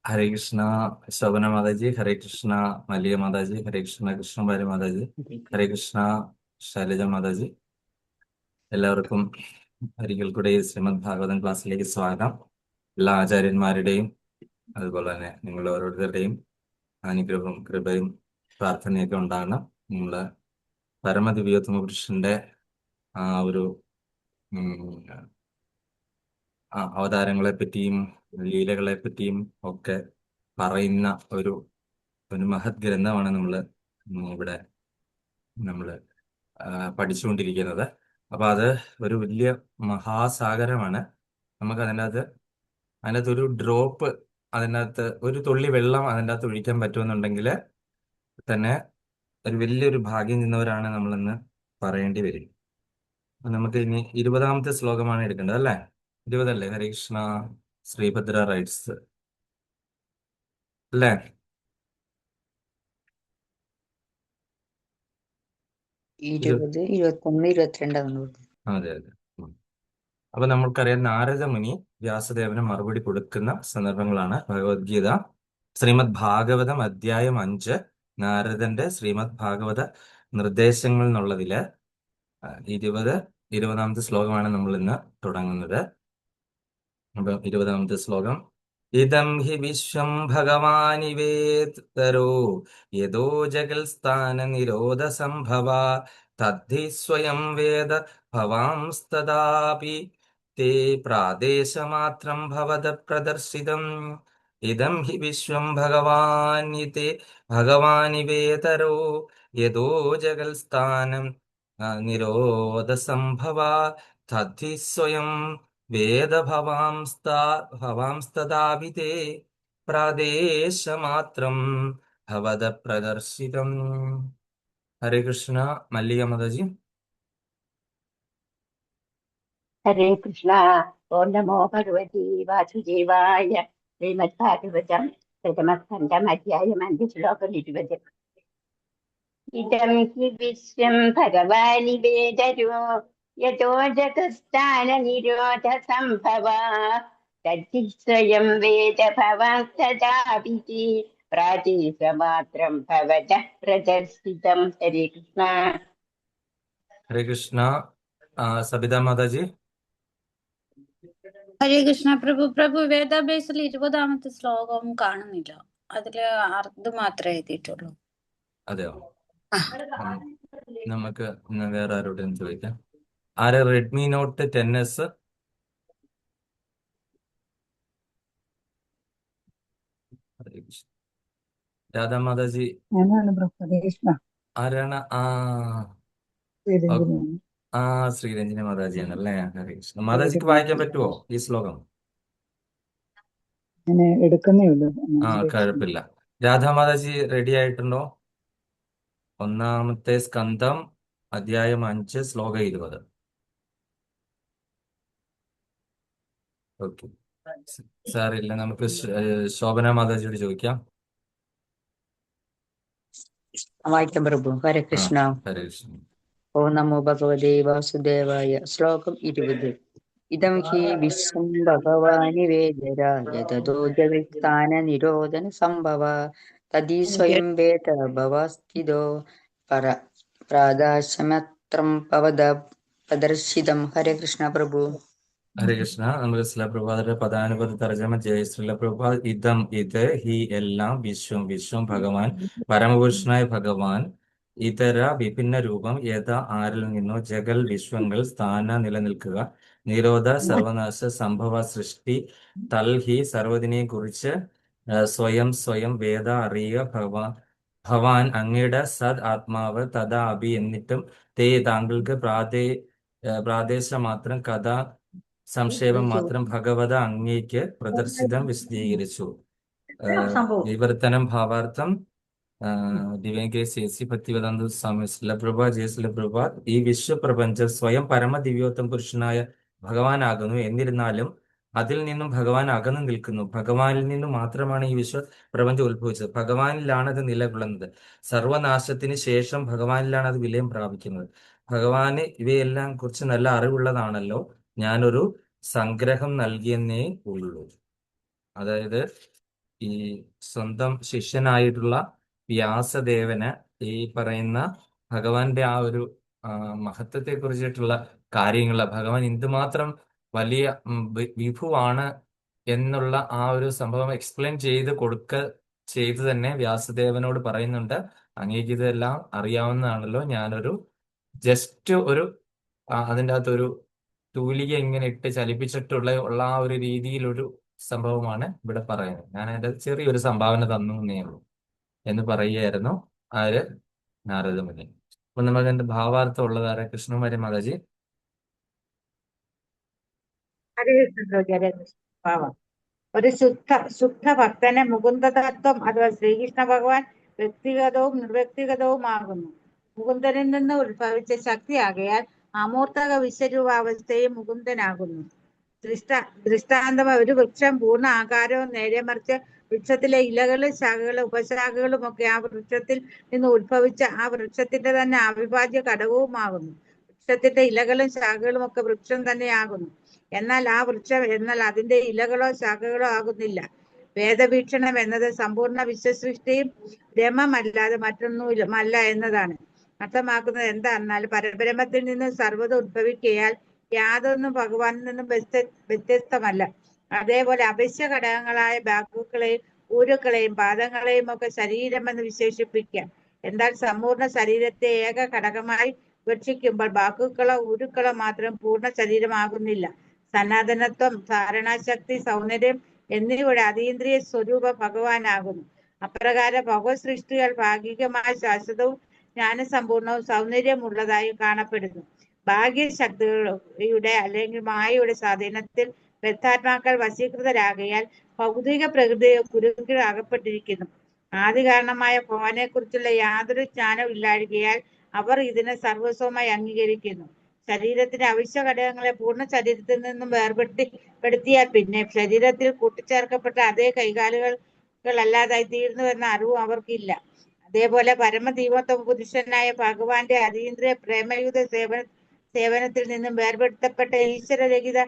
ഹരേ കൃഷ്ണ. ശോഭന മാതാജി. ഹരേ കൃഷ്ണ മല്ലിക മാതാജി. ഹരേ കൃഷ്ണ കൃഷ്ണഭാര്യ മാതാജി. ഹരേ കൃഷ്ണ ശൈലജ മാതാജി. എല്ലാവർക്കും ഒരിക്കൽ കൂടെ ഈ ശ്രീമദ് ഭാഗവതം ക്ലാസ്സിലേക്ക് സ്വാഗതം. എല്ലാ ആചാര്യന്മാരുടെയും അതുപോലെ തന്നെ നിങ്ങൾ ഓരോരുത്തരുടെയും അനുഗ്രഹവും കൃപയും പ്രാർത്ഥനയൊക്കെ ഉണ്ടാകണം. നമ്മള് പരമദിവ്യോത്തമ പുരുഷന്റെ ആ ഒരു അവതാരങ്ങളെ പറ്റിയും ലീലകളെ പറ്റിയും ഒക്കെ പറയുന്ന ഒരു ഒരു മഹത് ഗ്രന്ഥമാണ് ഇവിടെ നമ്മൾ പഠിച്ചുകൊണ്ടിരിക്കുന്നത്. അപ്പൊ അത് ഒരു വലിയ മഹാസാഗരമാണ്. നമുക്ക് അതിനകത്ത് ഒരു ഡ്രോപ്പ്, അതിനകത്ത് ഒരു തുള്ളി വെള്ളം അതിൻ്റെ അകത്ത് ഒഴിക്കാൻ പറ്റുമെന്നുണ്ടെങ്കിൽ തന്നെ ഒരു വലിയൊരു ഭാഗ്യം നിന്നവരാണ് നമ്മളെന്ന് പറയേണ്ടി വരും. അപ്പൊ നമുക്ക് ഇനി 20ാമത്തെ ശ്ലോകമാണ് എടുക്കേണ്ടത്, അല്ലേ? 20 ഹരേ കൃഷ്ണ. ശ്രീഭദ്ര റൈറ്റ്സ് അല്ലേ? 20, 21, 22 അതെ അതെ. അപ്പൊ നമ്മൾക്കറിയാം, നാരദ മുനി വ്യാസദേവന് മറുപടി കൊടുക്കുന്ന സന്ദർഭങ്ങളാണ് ഭഗവത്ഗീത. ശ്രീമദ് ഭാഗവതം അധ്യായം 5, നാരദന്റെ ശ്രീമദ് ഭാഗവത നിർദ്ദേശങ്ങൾ എന്നുള്ളതില് 20ാമത്തെ ശ്ലോകമാണ് നമ്മൾ ഇന്ന് തുടങ്ങുന്നത്. അപ്പൊ 20ാമത്തെ ശ്ലോകം: ഇദം ഹി വിശ്വം ഭഗവാനിവേതരോ യദോ ജഗൽ സ്ഥാന നിരോധ സംഭവ തദ്ധി സ്വയം വേദ ഭവാംസ്തദാപി തേ പ്രാദേശമാത്രം ഭവത പ്രദർശിതം. ഇദം ഹി വിശ്വം ഭഗവാനിവേതരോ യദോ ജഗൽ സ്ഥാനം നിരോധ സംഭവ തദ്ധി സ്വയം വേദഭവാംസ്തദാവിതേ പ്രാദേശമാത്രം ഭവത പ്രദർശിതം. ഹരേ കൃഷ്ണ മല്ലിക മാതാജി. ഹരേ കൃഷ്ണ. ഓം നമോ ഭഗവതി വാസുദേവായ. ശ്രീമദ് ഭാഗവതം പ്രഥമസ്കന്ധം അധ്യായം 5 ശ്ലോകം 20. ഇദം ഹി വിശ്വം ഭഗവാനിവേദരോ യതോ ജഗസ്ഥാന നിരോധ സംഭവ തദ്ധി സ്വയം വേദ ഭവാംസ്തദാപിതി പ്രാദേശമാത്രം ഭവത പ്രദർശിതം. ഹരേ കൃഷ്ണ. ഹരേ കൃഷ്ണ സബിത മാതാജി. ഹരേ കൃഷ്ണ. പ്രഭു വേദാഭ്യാസിൽ 20ാമത്തെ ശ്ലോകം കാണുന്നില്ല. അതില് ഇത് മാത്രമേ എഴുതിയിട്ടുള്ളൂ. അതെയോ? നമുക്ക് വേറെ ആരോടും ചോദിക്കാം. ആര് Redmi not 10s? Radha Mataji ആരാണ്? ശ്രീരഞ്ജിനി മാതാജിയാണ് അല്ലേ? ഹരേ കൃഷ്ണ. മാതാജിക്ക് വായിക്കാൻ പറ്റുമോ ഈ ശ്ലോകം? എടുക്കുന്നേ ഉള്ളൂ. കുഴപ്പമില്ല. രാധാ മാതാജി റെഡി ആയിട്ടുണ്ടോ? 1ാമത്തെ സ്കന്ധം അധ്യായം 5 ശ്ലോകം 20. ഓക്കെ, സാറില്ല. നമുക്ക് ശോഭന മാതാജിയോട് ചോദിക്കാം. വായിക്കാം പ്രഭു. ഹരേ കൃഷ്ണ. ഹരേ കൃഷ്ണ. ഓം നമോ ഭഗവതേ വാസുദേവായ. ശ്ലോകം 20. ഇദം ഹി വിശ്വം ഭഗവാനിവേദരായ തതോ ജഗത്സ്ഥാന നിരോധന സംഭവ തദി സ്വയം വേദ ഭവസ്ഥിതോ പ്രാദേശമത്രം ഭവത പ്രദർശിതം. ഹരേ കൃഷ്ണ പ്രഭു. ഹരേ കൃഷ്ണ. നമുക്ക് ശ്രീലപ്രഭാതരുടെ പദാനുപത തർജ്ജമ ജയ ശ്രീലപ്രഭാത്. ഇതം ഇത് ഹി എല്ലാം, വിശ്വം വിശ്വം, ഭഗവാൻ പരമപുരുഷനായ ഭഗവാൻ, ഇതര വിഭിന്ന രൂപം യഥാ ആരിൽ നിന്നോ, ജഗൽ വിശ്വങ്ങൾ സ്ഥാന നിലനിൽക്കുക, നിരോധ സർവനാശ സംഭവ സൃഷ്ടി, തൽഹി സർവ്വതിനെയും കുറിച്ച് സ്വയം വേദ അറിയുക ഭവാൻ അങ്ങയുടെ സദ് ആത്മാവ്, തഥാ അഭി എന്നിട്ടും, തേ താങ്കൾക്ക് പ്രാദേശം മാത്രം, കഥ സംക്ഷേപം മാത്രം, ഭഗവത അങ്ങേക്ക് പ്രദർശിതം വിശദീകരിച്ചു. വിവർത്തനം ഭാവാർത്ഥം ദിവ്യങ്കേസി ഭക്തിവേദാന്ത സ്വാമി ശ്രീലപ്രഭ ജയ ശ്രീലപ്രഭ. ഈ വിശ്വപ്രപഞ്ചം സ്വയം പരമ ദിവ്യോത്തം പുരുഷനായ ഭഗവാനാകുന്നു. എന്നിരുന്നാലും അതിൽ നിന്നും ഭഗവാൻ അകന്നു നിൽക്കുന്നു. ഭഗവാനിൽ നിന്നും മാത്രമാണ് ഈ വിശ്വപ്രപഞ്ചം ഉത്ഭവിച്ചത്. ഭഗവാനിലാണ് അത് നിലകൊള്ളുന്നത്. സർവനാശത്തിന് ശേഷം ഭഗവാനിലാണ് അത് വിലയം പ്രാപിക്കുന്നത്. ഭഗവാന് ഇവയെല്ലാം കുറിച്ച് നല്ല അറിവുള്ളതാണല്ലോ. ഞാനൊരു സംഗ്രഹം നൽകിയെന്നേ ഉള്ളൂ. അതായത് ഈ സ്വന്തം ശിഷ്യനായിട്ടുള്ള വ്യാസദേവന് ഈ പറയുന്ന ഭഗവാന്റെ ആ ഒരു മഹത്വത്തെ കുറിച്ചിട്ടുള്ള കാര്യങ്ങൾ, ഭഗവാൻ എന്തുമാത്രം വലിയ വിഭുവാണ് എന്നുള്ള ആ ഒരു സംഭവം എക്സ്പ്ലെയിൻ ചെയ്ത് തന്നെ വ്യാസദേവനോട് പറയുന്നുണ്ട്, അങ്ങേക്ക് ഇതെല്ലാം അറിയാവുന്നതാണല്ലോ, ഞാനൊരു ജസ്റ്റ് ഒരു അതിൻ്റെ അകത്തൊരു തൂലിക ഇങ്ങനെ ഇട്ട് ചലിപ്പിച്ചിട്ടുള്ള ആ ഒരു രീതിയിലൊരു സംഭവമാണ് ഇവിടെ പറയുന്നത്. ഞാൻ അതിന്റെ ചെറിയൊരു സംഭാവന തന്നു എന്നേ ഉള്ളൂ എന്ന് പറയുകയായിരുന്നു ആര്, നാരദ മുനി. അപ്പൊ നമുക്ക് അതിന്റെ ഭാവാർത്ഥം ഉള്ളതാരെ, കൃഷ്ണകുമാരി മാതാജി. ഹരേ കൃഷ്ണ ഹരേ കൃഷ്ണ. പാവം ഒരു ശുദ്ധ ഭക്തനെ മുകുന്ദതത്വം അഥവാ ശ്രീകൃഷ്ണ ഭഗവാൻ വ്യക്തിഗതവും നിർവ്യക്തിഗതവുമാകുന്നു. മുകുന്ദനിൽ നിന്ന് ഉത്ഭവിച്ച ശക്തിയാകയാൽ അമൂർത്തക വിശ്വരൂപാവസ്ഥയും മുകുന്ദനാകുന്നു. ദൃഷ്ടാന്തം ഒരു വൃക്ഷം പൂർണ്ണ ആകാരവും നേരെ മറിച്ച് വൃക്ഷത്തിലെ ഇലകളും ശാഖകളും ഉപശാഖകളും ഒക്കെ ആ വൃക്ഷത്തിൽ നിന്ന് ഉത്ഭവിച്ച ആ വൃക്ഷത്തിന്റെ തന്നെ അവിഭാജ്യ ഘടകവുമാകുന്നു. വൃക്ഷത്തിന്റെ ഇലകളും ശാഖകളും ഒക്കെ വൃക്ഷം തന്നെയാകുന്നു. എന്നാൽ ആ വൃക്ഷം എന്നാൽ അതിന്റെ ഇലകളോ ശാഖകളോ ആകുന്നില്ല. വേദവീക്ഷണം എന്നത് സമ്പൂർണ്ണ വിശ്വസൃഷ്ടിയും ബ്രഹ്മമല്ലാതെ മറ്റൊന്നുമല്ല എന്നതാണ്. അർത്ഥമാക്കുന്നത് എന്താണെന്നാൽ പരബ്രഹ്മത്തിൽ നിന്ന് സർവ്വതും ഉത്ഭവിക്കയാൽ യാതൊന്നും ഭഗവാനിൽ നിന്നും വ്യത്യസ്തമല്ല. അതേപോലെ അവശ്യ ഘടകങ്ങളായ ബാക്കുകളെയും ഊരുക്കളെയും പാദങ്ങളെയും ഒക്കെ ശരീരമെന്ന് വിശേഷിപ്പിക്കാം. എന്നാൽ സമ്പൂർണ്ണ ശരീരത്തെ ഏക ഘടകമായി വീക്ഷിക്കുമ്പോൾ ബാക്കുകളോ ഊരുക്കളോ മാത്രം പൂർണ്ണ ശരീരമാകുന്നില്ല. സനാതനത്വം, ധാരണാശക്തി, സൗന്ദര്യം എന്നിവയുടെ അതീന്ദ്രിയ സ്വരൂപ ഭഗവാനാകുന്നു. അപ്രകാരം ഭഗവത് സൃഷ്ടികൾ ഭാഗികമായി ശാശ്വതവും ജ്ഞാനസമ്പൂർണവും സൗന്ദര്യമുള്ളതായി കാണപ്പെടുന്നു. ഭാഗ്യശക്തിയുടെ അല്ലെങ്കിൽ മായയുടെ സ്വാധീനത്തിൽ ബദ്ധാത്മാക്കൾ വശീകൃതരാകയാൽ ഭൗതിക പ്രകൃതിയെ കുരുക്കിൽ അകപ്പെട്ടിരിക്കുന്നു. ആദി കാരണമായ ഭഗവാനെ കുറിച്ചുള്ള യാതൊരു ജ്ഞാനവും ഇല്ലാഴികയാൽ അവർ ഇതിനെ സർവസ്വമായി അംഗീകരിക്കുന്നു. ശരീരത്തിന്റെ അവശ്യ ഘടകങ്ങളെ പൂർണ്ണ ശരീരത്തിൽ നിന്നും വേർപെടുത്തിയാൽ പിന്നെ ശരീരത്തിൽ കൂട്ടിച്ചേർക്കപ്പെട്ട അതേ കൈകാലുകൾ അല്ലാതായി തീർന്നുവെന്ന അറിവും അവർക്കില്ല. അതേപോലെ പരമദൈവത്വ പുരുഷനായ ഭഗവാന്റെ അതീന്ദ്രിയ പ്രേമയുത സേവനത്തിൽ നിന്നും വേർപെടുത്തപ്പെട്ട ഈശ്വരരഹിത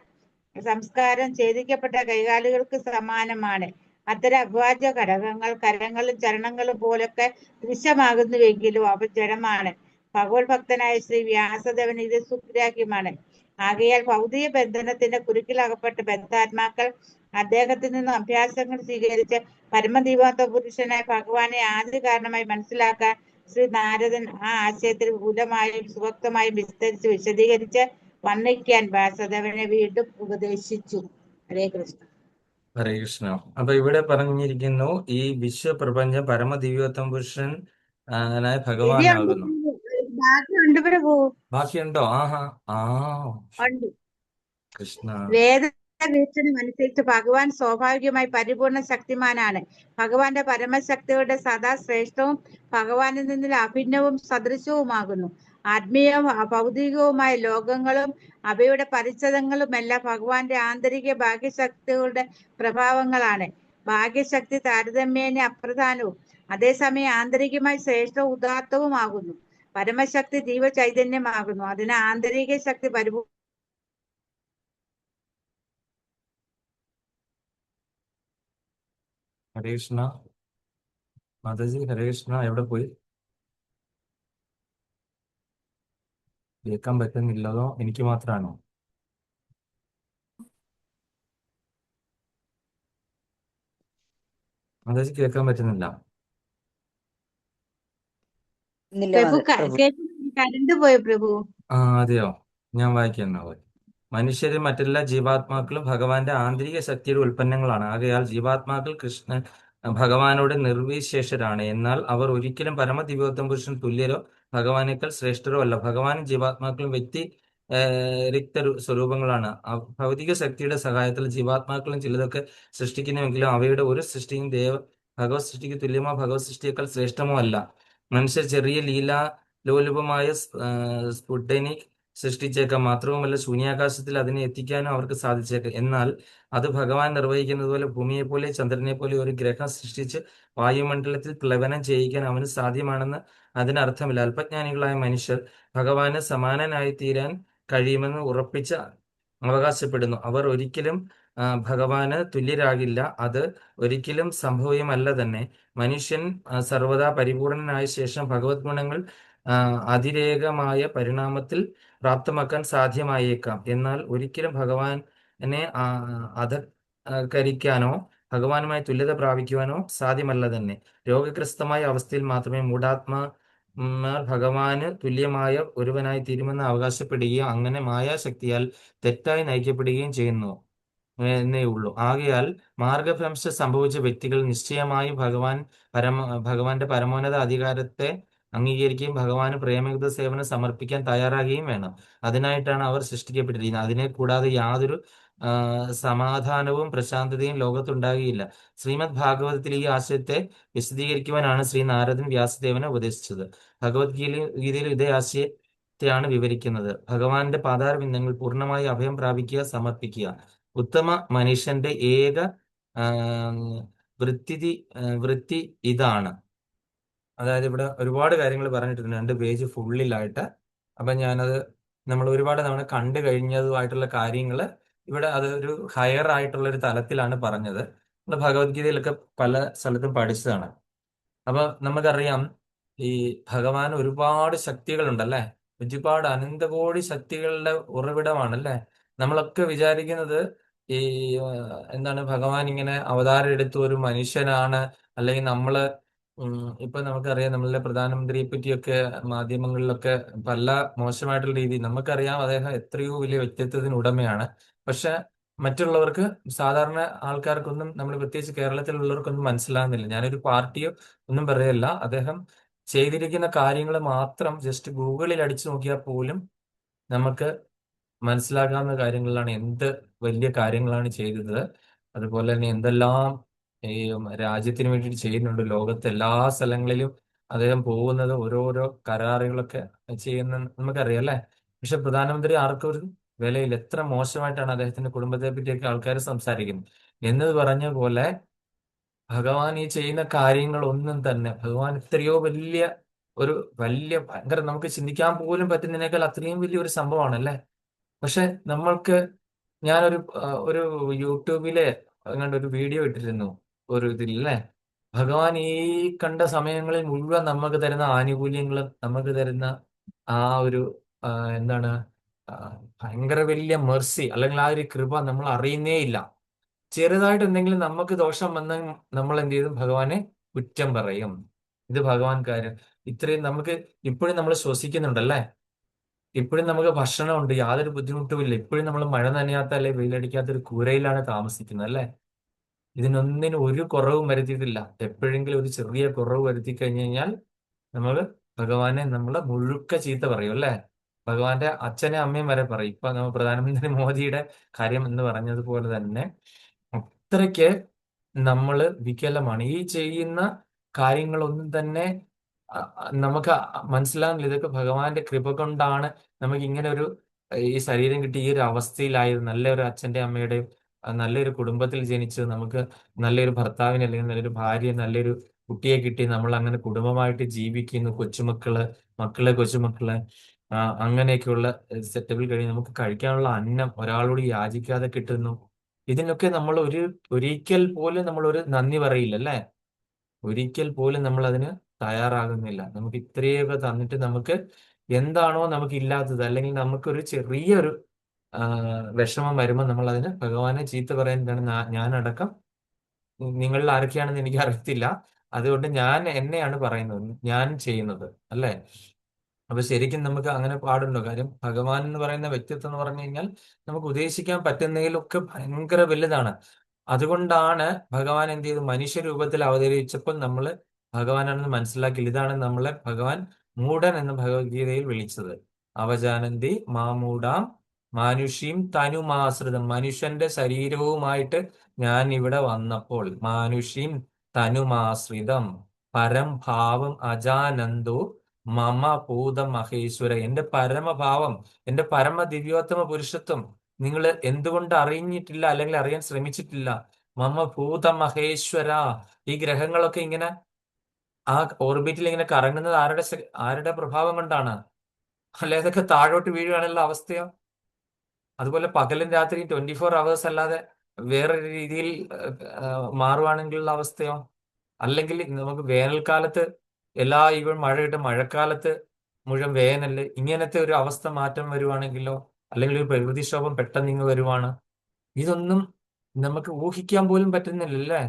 സംസ്കാരം ഛേദിക്കപ്പെട്ട കൈകാലുകൾക്ക് സമാനമാണ്. അത്തരം അവിഭാജ്യ ഘടകങ്ങൾ കരങ്ങളും ചരണങ്ങളും പോലൊക്കെ ദൃശ്യമാകുന്നുവെങ്കിലും അവ ജഡമാണ്. ഭഗവത് ഭക്തനായ ശ്രീ വ്യാസദേവൻ ഇത് സുഗ്രാഹ്യമാണ്. ആകയാൽ ഭൗതിക ബന്ധനത്തിന്റെ കുരുക്കിലകപ്പെട്ട ബദ്ധാത്മാക്കൾ അദ്ദേഹത്തിൽ നിന്നും അഭ്യാസങ്ങൾ സ്വീകരിച്ച് പരമദൈവത്വ പുരുഷനായ ഭഗവാനെ ആദ്യ കാരണമായി മനസ്സിലാക്കാൻ ശ്രീ നാരദൻ ആ ആശയത്തിൽ വിപുലമായും സുവക്തമായും വിശദീകരിച്ച് വർണ്ണിക്കാൻ വ്യാസദേവനെ വീണ്ടും ഉപദേശിച്ചു. ഹരേ കൃഷ്ണ. ഹരേ കൃഷ്ണ. അപ്പൊ ഇവിടെ പറഞ്ഞിരിക്കുന്നു ഈ വിശ്വപ്രപഞ്ചം പരമദിവ്യോത്തമ പുരുഷൻ ഭഗവാനാകുന്നു. ബാക്കിയുണ്ട് പ്രഭു, ബാക്കിയുണ്ടോ? ആഹാ, ആ ഉണ്ട്. കൃഷ്ണ. വേദവീക്ഷണം അനുസരിച്ച് ഭഗവാൻ സ്വാഭാവികമായി പരിപൂർണ ശക്തിമാനാണ്. ഭഗവാന്റെ പരമശക്തികളുടെ സദാ ശ്രേഷ്ഠവും ഭഗവാനിൽ നിന്നുള്ള അഭിന്നവും സദൃശവുമാകുന്നു. ആത്മീയവും ഭൗതികവുമായ ലോകങ്ങളും അവയുടെ പരിച്ഛേദങ്ങളുമെല്ലാം ഭഗവാന്റെ ആന്തരിക ഭാഗ്യശക്തികളുടെ പ്രഭാവങ്ങളാണ്. ഭാഗ്യശക്തി താരതമ്യേന അപ്രധാനവും അതേസമയം ആന്തരികമായി ശ്രേഷ്ഠവും ഉദാത്തവുമാകുന്നു. പരമശക്തി ജീവചൈതന്യമാകുന്നു. അതിന് ആന്തരിക ശക്തി ഹരേ കൃഷ്ണ. മാതാജി ഹരേ കൃഷ്ണ. എവിടെ പോയി? കേൾക്കാൻ പറ്റുന്നില്ലതോ എനിക്ക് മാത്രമാണോ? മാതാജി കേൾക്കാൻ പറ്റുന്നില്ല. പ്രഭു കരണ്ട് പോയോ പ്രഭു? അതെയോ? ഞാൻ വായിക്കുന്ന പോലെ മനുഷ്യരും മറ്റെല്ലാ ജീവാത്മാക്കളും ഭഗവാന്റെ ആന്തരിക ശക്തിയുടെ ഉൽപ്പന്നങ്ങളാണ്. ആകയാൽ ജീവാത്മാക്കൾ ഭഗവാനോട് നിർവിശേഷരാണ്. എന്നാൽ അവർ ഒരിക്കലും പരമദിവ്യോത്തമ പുരുഷൻ തുല്യരോ ഭഗവാനേക്കാൾ ശ്രേഷ്ഠരോ അല്ല. ഭഗവാനും ജീവാത്മാക്കളും റിക്ത സ്വരൂപങ്ങളാണ്. ഭൗതിക ശക്തിയുടെ സഹായത്തിൽ ജീവാത്മാക്കളും ചിലതൊക്കെ സൃഷ്ടിക്കുന്നുവെങ്കിലും അവയുടെ ഒരു സൃഷ്ടിയും ഭഗവത് സൃഷ്ടിക്ക് തുല്യമോ ഭഗവത് സൃഷ്ടിയേക്കാൾ ശ്രേഷ്ഠമോ അല്ല. മനുഷ്യർ ചെറിയ ലോലുപമായ സ്പുട്ടനിക് സൃഷ്ടിച്ചേക്കാം. മാത്രവുമല്ല ശൂന്യാകാശത്തിൽ അതിനെ എത്തിക്കാനും അവർക്ക് സാധിച്ചേക്കാം. എന്നാൽ അത് ഭഗവാൻ നിർവഹിക്കുന്നത് പോലെ ഭൂമിയെ പോലെ ചന്ദ്രനെ പോലെ ഒരു ഗ്രഹം സൃഷ്ടിച്ച് വായുമണ്ഡലത്തിൽ പ്ലവനം ചെയ്യിക്കാൻ അവന് സാധ്യമാണെന്ന് അതിനർത്ഥമില്ല. അല്പജ്ഞാനികളായ മനുഷ്യർ ഭഗവാന് സമാനനായി തീരാൻ കഴിയുമെന്ന് ഉറപ്പിച്ച് അവകാശപ്പെടുന്നു. അവർ ഒരിക്കലും ഭഗവാന് തുല്യരാകില്ല. അത് ഒരിക്കലും സംഭവ്യമല്ല തന്നെ. മനുഷ്യൻ സർവദാ പരിപൂർണനായ ശേഷം ഭഗവത് ഗുണങ്ങൾ അതിരേകമായ പരിണാമത്തിൽ പ്രാപ്തമാക്കാൻ സാധ്യമായേക്കാം. എന്നാൽ ഒരിക്കലും ഭഗവാനെ അധകരിക്കാനോ ഭഗവാനുമായി തുല്യത പ്രാപിക്കുവാനോ സാധ്യമല്ല തന്നെ. രോഗഗ്രസ്തമായ അവസ്ഥയിൽ മാത്രമേ മൂഢാത്മാർ ഭഗവാന് തുല്യമായ ഒരുവനായി തീരുമെന്ന് അവകാശപ്പെടുകയും അങ്ങനെ മായാശക്തിയാൽ തെറ്റായി നയിക്കപ്പെടുകയും ചെയ്യുന്നു എന്നേ ഉള്ളൂ. ആകയാൽ മാർഗഭ്രംശം സംഭവിച്ച വ്യക്തികൾ നിശ്ചയമായും ഭഗവാന്റെ പരമോന്നത അധികാരത്തെ അംഗീകരിക്കുകയും ഭഗവാന് പ്രേമയുക്ത സേവനം സമർപ്പിക്കാൻ തയ്യാറാകുകയും വേണം. അതിനായിട്ടാണ് അവർ സൃഷ്ടിക്കപ്പെട്ടിരിക്കുന്നത്. അതിനെ കൂടാതെ യാതൊരു സമാധാനവും പ്രശാന്തതയും ലോകത്തുണ്ടാകുകയില്ല. ശ്രീമദ് ഭാഗവതത്തിൽ ഈ ആശയത്തെ വിശദീകരിക്കുവാനാണ് ശ്രീ നാരദൻ വ്യാസദേവനെ ഉപദേശിച്ചത്. ഭഗവത്ഗീതയിൽ ഇതേ ആശയത്തെയാണ് വിവരിക്കുന്നത്. ഭഗവാന്റെ പാതാരബിന്ദങ്ങൾ പൂർണ്ണമായി അഭയം പ്രാപിക്കുക, സമർപ്പിക്കുക. ഉത്തമ മനുഷ്യന്റെ ഏക വൃത്തി ഇതാണ്. അതായത് ഇവിടെ ഒരുപാട് കാര്യങ്ങൾ പറഞ്ഞിട്ടുണ്ട് 2 പേജ് ഫുള്ളിലായിട്ട്. അപ്പം ഞാനത് നമ്മൾ ഒരുപാട് തവണ കണ്ടു കഴിഞ്ഞതുമായിട്ടുള്ള കാര്യങ്ങൾ ഇവിടെ അത് ഒരു ഹയർ ആയിട്ടുള്ള ഒരു തലത്തിലാണ് പറഞ്ഞത്. നമ്മൾ ഭഗവത്ഗീതയിലൊക്കെ പല സ്ഥലത്തും പഠിച്ചതാണ്. അപ്പൊ നമുക്കറിയാം ഈ ഭഗവാൻ ഒരുപാട് ശക്തികളുണ്ടല്ലേ, ഒരുപാട് അനന്തകോടി ശക്തികളുടെ ഉറവിടമാണല്ലേ. നമ്മളൊക്കെ വിചാരിക്കുന്നത് ഈ എന്താണ് ഭഗവാൻ ഇങ്ങനെ അവതാരം എടുത്ത ഒരു മനുഷ്യനാണ്, അല്ലെങ്കിൽ നമ്മള് ഇപ്പൊ നമുക്കറിയാം നമ്മളുടെ പ്രധാനമന്ത്രിയെ പറ്റിയൊക്കെ മാധ്യമങ്ങളിലൊക്കെ പല മോശമായിട്ടുള്ള രീതി നമുക്കറിയാം. അദ്ദേഹം എത്രയോ വലിയ വ്യക്തിത്വത്തിന് ഉടമയാണ്. പക്ഷെ മറ്റുള്ളവർക്ക്, സാധാരണ ആൾക്കാർക്കൊന്നും, നമ്മൾ പ്രത്യേകിച്ച് കേരളത്തിലുള്ളവർക്കൊന്നും മനസ്സിലാകുന്നില്ല. ഞാനൊരു പാർട്ടിയോ ഒന്നും പറയല്ല. അദ്ദേഹം ചെയ്തിരിക്കുന്ന കാര്യങ്ങൾ മാത്രം ജസ്റ്റ് ഗൂഗിളിൽ അടിച്ചു നോക്കിയാൽ പോലും നമുക്ക് മനസ്സിലാക്കാവുന്ന കാര്യങ്ങളാണ്. എന്ത് വലിയ കാര്യങ്ങളാണ് ചെയ്തത്. അതുപോലെ തന്നെ എന്തെല്ലാം ഈ രാജ്യത്തിന് വേണ്ടിയിട്ട് ചെയ്യുന്നുണ്ട്. ലോകത്തെ എല്ലാ സ്ഥലങ്ങളിലും അദ്ദേഹം പോകുന്നത്, ഓരോരോ കരാറുകളൊക്കെ ചെയ്യുന്ന നമുക്കറിയാം അല്ലേ. പക്ഷെ പ്രധാനമന്ത്രി ആർക്കും ഒരു വിലയില്ല. എത്ര മോശമായിട്ടാണ് അദ്ദേഹത്തിന്റെ കുടുംബത്തെ പറ്റിയൊക്കെ ആൾക്കാർ സംസാരിക്കുന്നത്. എന്നത് പറഞ്ഞ പോലെ ഭഗവാൻ ഈ ചെയ്യുന്ന കാര്യങ്ങളൊന്നും തന്നെ, ഭഗവാൻ എത്രയോ വലിയ ഭയങ്കര, നമുക്ക് ചിന്തിക്കാൻ പോലും പറ്റുന്നതിനേക്കാൾ അത്രയും വലിയൊരു സംഭവമാണ് അല്ലേ. പക്ഷെ നമ്മൾക്ക്, ഒരു യൂട്യൂബിലെ അങ്ങാണ്ട് ഒരു വീഡിയോ ഇട്ടിരുന്നു ഒരു ഇതില്ലേ, ഭഗവാൻ ഈ കണ്ട സമയങ്ങളിൽ മുഴുവൻ നമുക്ക് തരുന്ന ആനുകൂല്യങ്ങളും നമുക്ക് തരുന്ന ആ ഒരു എന്താണ് ഭയങ്കര വലിയ മെർസി, അല്ലെങ്കിൽ ആ ഒരു കൃപ നമ്മൾ അറിയുന്നേ ഇല്ല. ചെറുതായിട്ട് എന്തെങ്കിലും നമുക്ക് ദോഷം വന്ന് നമ്മൾ എന്ത് ചെയ്തു, ഭഗവാനെ കുറ്റം പറയും. ഇത് ഭഗവാൻ കാര്യം. ഇത്രയും നമുക്ക് ഇപ്പോഴും നമ്മൾ ശ്വസിക്കുന്നുണ്ടല്ലേ, ഇപ്പോഴും നമുക്ക് ഭക്ഷണമുണ്ട്, യാതൊരു ബുദ്ധിമുട്ടുമില്ല. ഇപ്പോഴും നമ്മൾ മഴ നനയാത്ത അല്ലെ വെയിലടിക്കാത്ത ഒരു കൂരയിലാണ് താമസിക്കുന്നത് അല്ലേ. ഇതിനൊന്നിനും ഒരു കുറവും വരുത്തിയിട്ടില്ല. എപ്പോഴെങ്കിലും ഒരു ചെറിയ കുറവ് വരുത്തി കഴിഞ്ഞു കഴിഞ്ഞാൽ നമ്മൾ ഭഗവാനെ നമ്മളെ മുഴുക്ക ചീത്ത പറയും അല്ലേ. ഭഗവാന്റെ അച്ഛനെ അമ്മയും വരെ പറയും. ഇപ്പൊ നമ്മൾ പ്രധാനമന്ത്രി മോദിയുടെ കാര്യം എന്ന് പറഞ്ഞതുപോലെ തന്നെ അത്രയ്ക്ക് നമ്മള് വികലമാണ്. ഈ ചെയ്യുന്ന കാര്യങ്ങളൊന്നും തന്നെ നമുക്ക് മനസ്സിലാകുന്നില്ല. ഇതൊക്കെ ഭഗവാന്റെ കൃപ കൊണ്ടാണ് നമുക്ക് ഇങ്ങനെ ഈ ശരീരം കിട്ടി ഈ ഒരു അവസ്ഥയിലായത്. നല്ലൊരു അച്ഛന്റെ അമ്മയുടെയും നല്ലൊരു കുടുംബത്തിൽ ജനിച്ച് നമുക്ക് നല്ലൊരു ഭർത്താവിനെ, അല്ലെങ്കിൽ നല്ലൊരു ഭാര്യയെ, നല്ലൊരു കുട്ടിയെ കിട്ടി നമ്മൾ അങ്ങനെ കുടുംബമായിട്ട് ജീവിക്കുന്നു. കൊച്ചുമക്കള് അങ്ങനെയൊക്കെയുള്ള സെറ്റപ്പിൽ കഴിഞ്ഞ് നമുക്ക് കഴിക്കാനുള്ള അന്നം ഒരാളോട് യാചിക്കാതെ കിട്ടുന്നു. ഇതിനൊക്കെ നമ്മൾ ഒരിക്കൽ പോലും നമ്മൾ ഒരു നന്ദി പറയില്ല അല്ലേ. ഒരിക്കൽ പോലും നമ്മൾ അതിന് തയ്യാറാകുന്നില്ല. നമുക്ക് ഇത്രയൊക്കെ തന്നിട്ട് നമുക്ക് എന്താണോ നമുക്ക് ഇല്ലാത്തത്, അല്ലെങ്കിൽ നമുക്കൊരു ചെറിയൊരു വിഷമം വരുമ്പോൾ നമ്മൾ അതിന് ഭഗവാനെ ചീത്ത പറയാനാണ് ഞാനടക്കം. നിങ്ങളിൽ ആരൊക്കെയാണെന്ന് എനിക്ക് അറിയത്തില്ല. അതുകൊണ്ട് ഞാൻ എന്നെയാണ് പറയുന്നത്, ഞാൻ ചെയ്യുന്നത് അല്ലേ. അപ്പൊ ശരിക്കും നമുക്ക് അങ്ങനെ പാടുണ്ടോ? കാര്യം ഭഗവാൻ എന്ന് പറയുന്ന വ്യക്തിത്വം എന്ന് പറഞ്ഞു കഴിഞ്ഞാൽ നമുക്ക് ഉദ്ദേശിക്കാൻ പറ്റുന്നതിലൊക്കെ ഭയങ്കര വലുതാണ്. അതുകൊണ്ടാണ് ഭഗവാൻ എന്ത് ചെയ്തു, മനുഷ്യരൂപത്തിൽ അവതരിച്ചപ്പോൾ നമ്മൾ ഭഗവാനാണെന്ന് മനസ്സിലാക്കില്ല. ഇതാണ് നമ്മളെ ഭഗവാൻ മൂഢൻ എന്ന് ഭഗവത്ഗീതയിൽ വിളിച്ചത്. അവജാനന്തി മാമൂഢാം മാനുഷീം തനുമാശ്രിതം. മനുഷ്യന്റെ ശരീരവുമായിട്ട് ഞാൻ ഇവിടെ വന്നപ്പോൾ മാനുഷീം തനുമാശ്രിതം പരം ഭാവം അജാനന്ദോ മമ ഭൂത മഹേശ്വര. എന്റെ പരമഭാവം, എന്റെ പരമ ദിവ്യോത്തമ പുരുഷത്വം നിങ്ങൾ എന്തുകൊണ്ട് അറിഞ്ഞിട്ടില്ല, അല്ലെങ്കിൽ അറിയാൻ ശ്രമിച്ചിട്ടില്ല? മമ ഭൂത മഹേശ്വര. ഈ ഗ്രഹങ്ങളൊക്കെ ഇങ്ങനെ ആ ഓർബിറ്റിൽ ഇങ്ങനെ കറങ്ങുന്നത് ആരുടെ പ്രഭാവം കൊണ്ടാണ്? അല്ലെ അതൊക്കെ താഴോട്ട് വീഴുകയാണല്ലോ അവസ്ഥയോ. അതുപോലെ പകലും രാത്രിയും 24 hours അല്ലാതെ വേറൊരു രീതിയിൽ മാറുവാണെങ്കിലുള്ള അവസ്ഥയോ? അല്ലെങ്കിൽ നമുക്ക് വേനൽക്കാലത്ത് ഇവ മഴ കിട്ടും, മഴക്കാലത്ത് മുഴുവൻ വേനല്, ഇങ്ങനത്തെ ഒരു അവസ്ഥ മാറ്റം വരുവാണെങ്കിലോ? അല്ലെങ്കിൽ ഒരു പ്രകൃതിക്ഷോഭം പെട്ടെന്ന് ഇങ്ങ് വരുവാണ്. ഇതൊന്നും നമുക്ക് ഊഹിക്കാൻ പോലും പറ്റുന്നില്ലല്ലേ?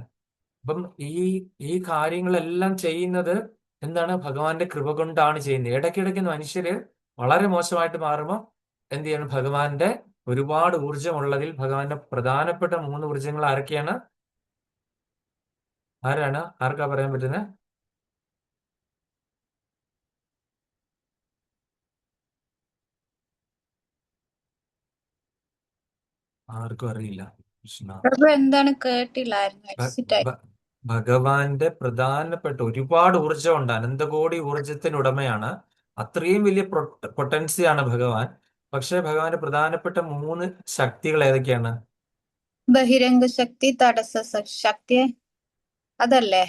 അപ്പം ഈ ഈ കാര്യങ്ങളെല്ലാം ചെയ്യുന്നത് എന്താണ്? ഭഗവാന്റെ കൃപ കൊണ്ടാണ് ചെയ്യുന്നത്. ഇടയ്ക്കിടയ്ക്ക് മനുഷ്യര് വളരെ മോശമായിട്ട് മാറുമ്പോൾ എന്ത് ചെയ്യണം? ഭഗവാന്റെ ഒരുപാട് ഊർജമുള്ളതിൽ ഭഗവാന്റെ പ്രധാനപ്പെട്ട 3 ഊർജങ്ങൾ ആരൊക്കെയാണ്? ആർക്കാ പറയാൻ പറ്റുന്നത്? ആർക്കും അറിയില്ല. കൃഷ്ണ. പ്രഭു എന്താണ് കേട്ടില്ലായിരുന്നു, ഭ- എക്സിറ്റ് ആയി. ഭ- ഭഗവാന്റെ പ്രധാനപ്പെട്ട ഒരുപാട് ഊർജമുണ്ട്. അനന്തകോടി ഊർജത്തിനുടമയാണ്. അത്രയും വലിയ പൊട്ടൻസിയാണ് ഭഗവാൻ. പക്ഷെ ഭഗവാന്റെ പ്രധാനപ്പെട്ട 3 ശക്തികൾ ഏതൊക്കെയാണ്? ബഹിരംഗ ശക്തി, തടസ്സ ശക്തി, അതല്ലേ?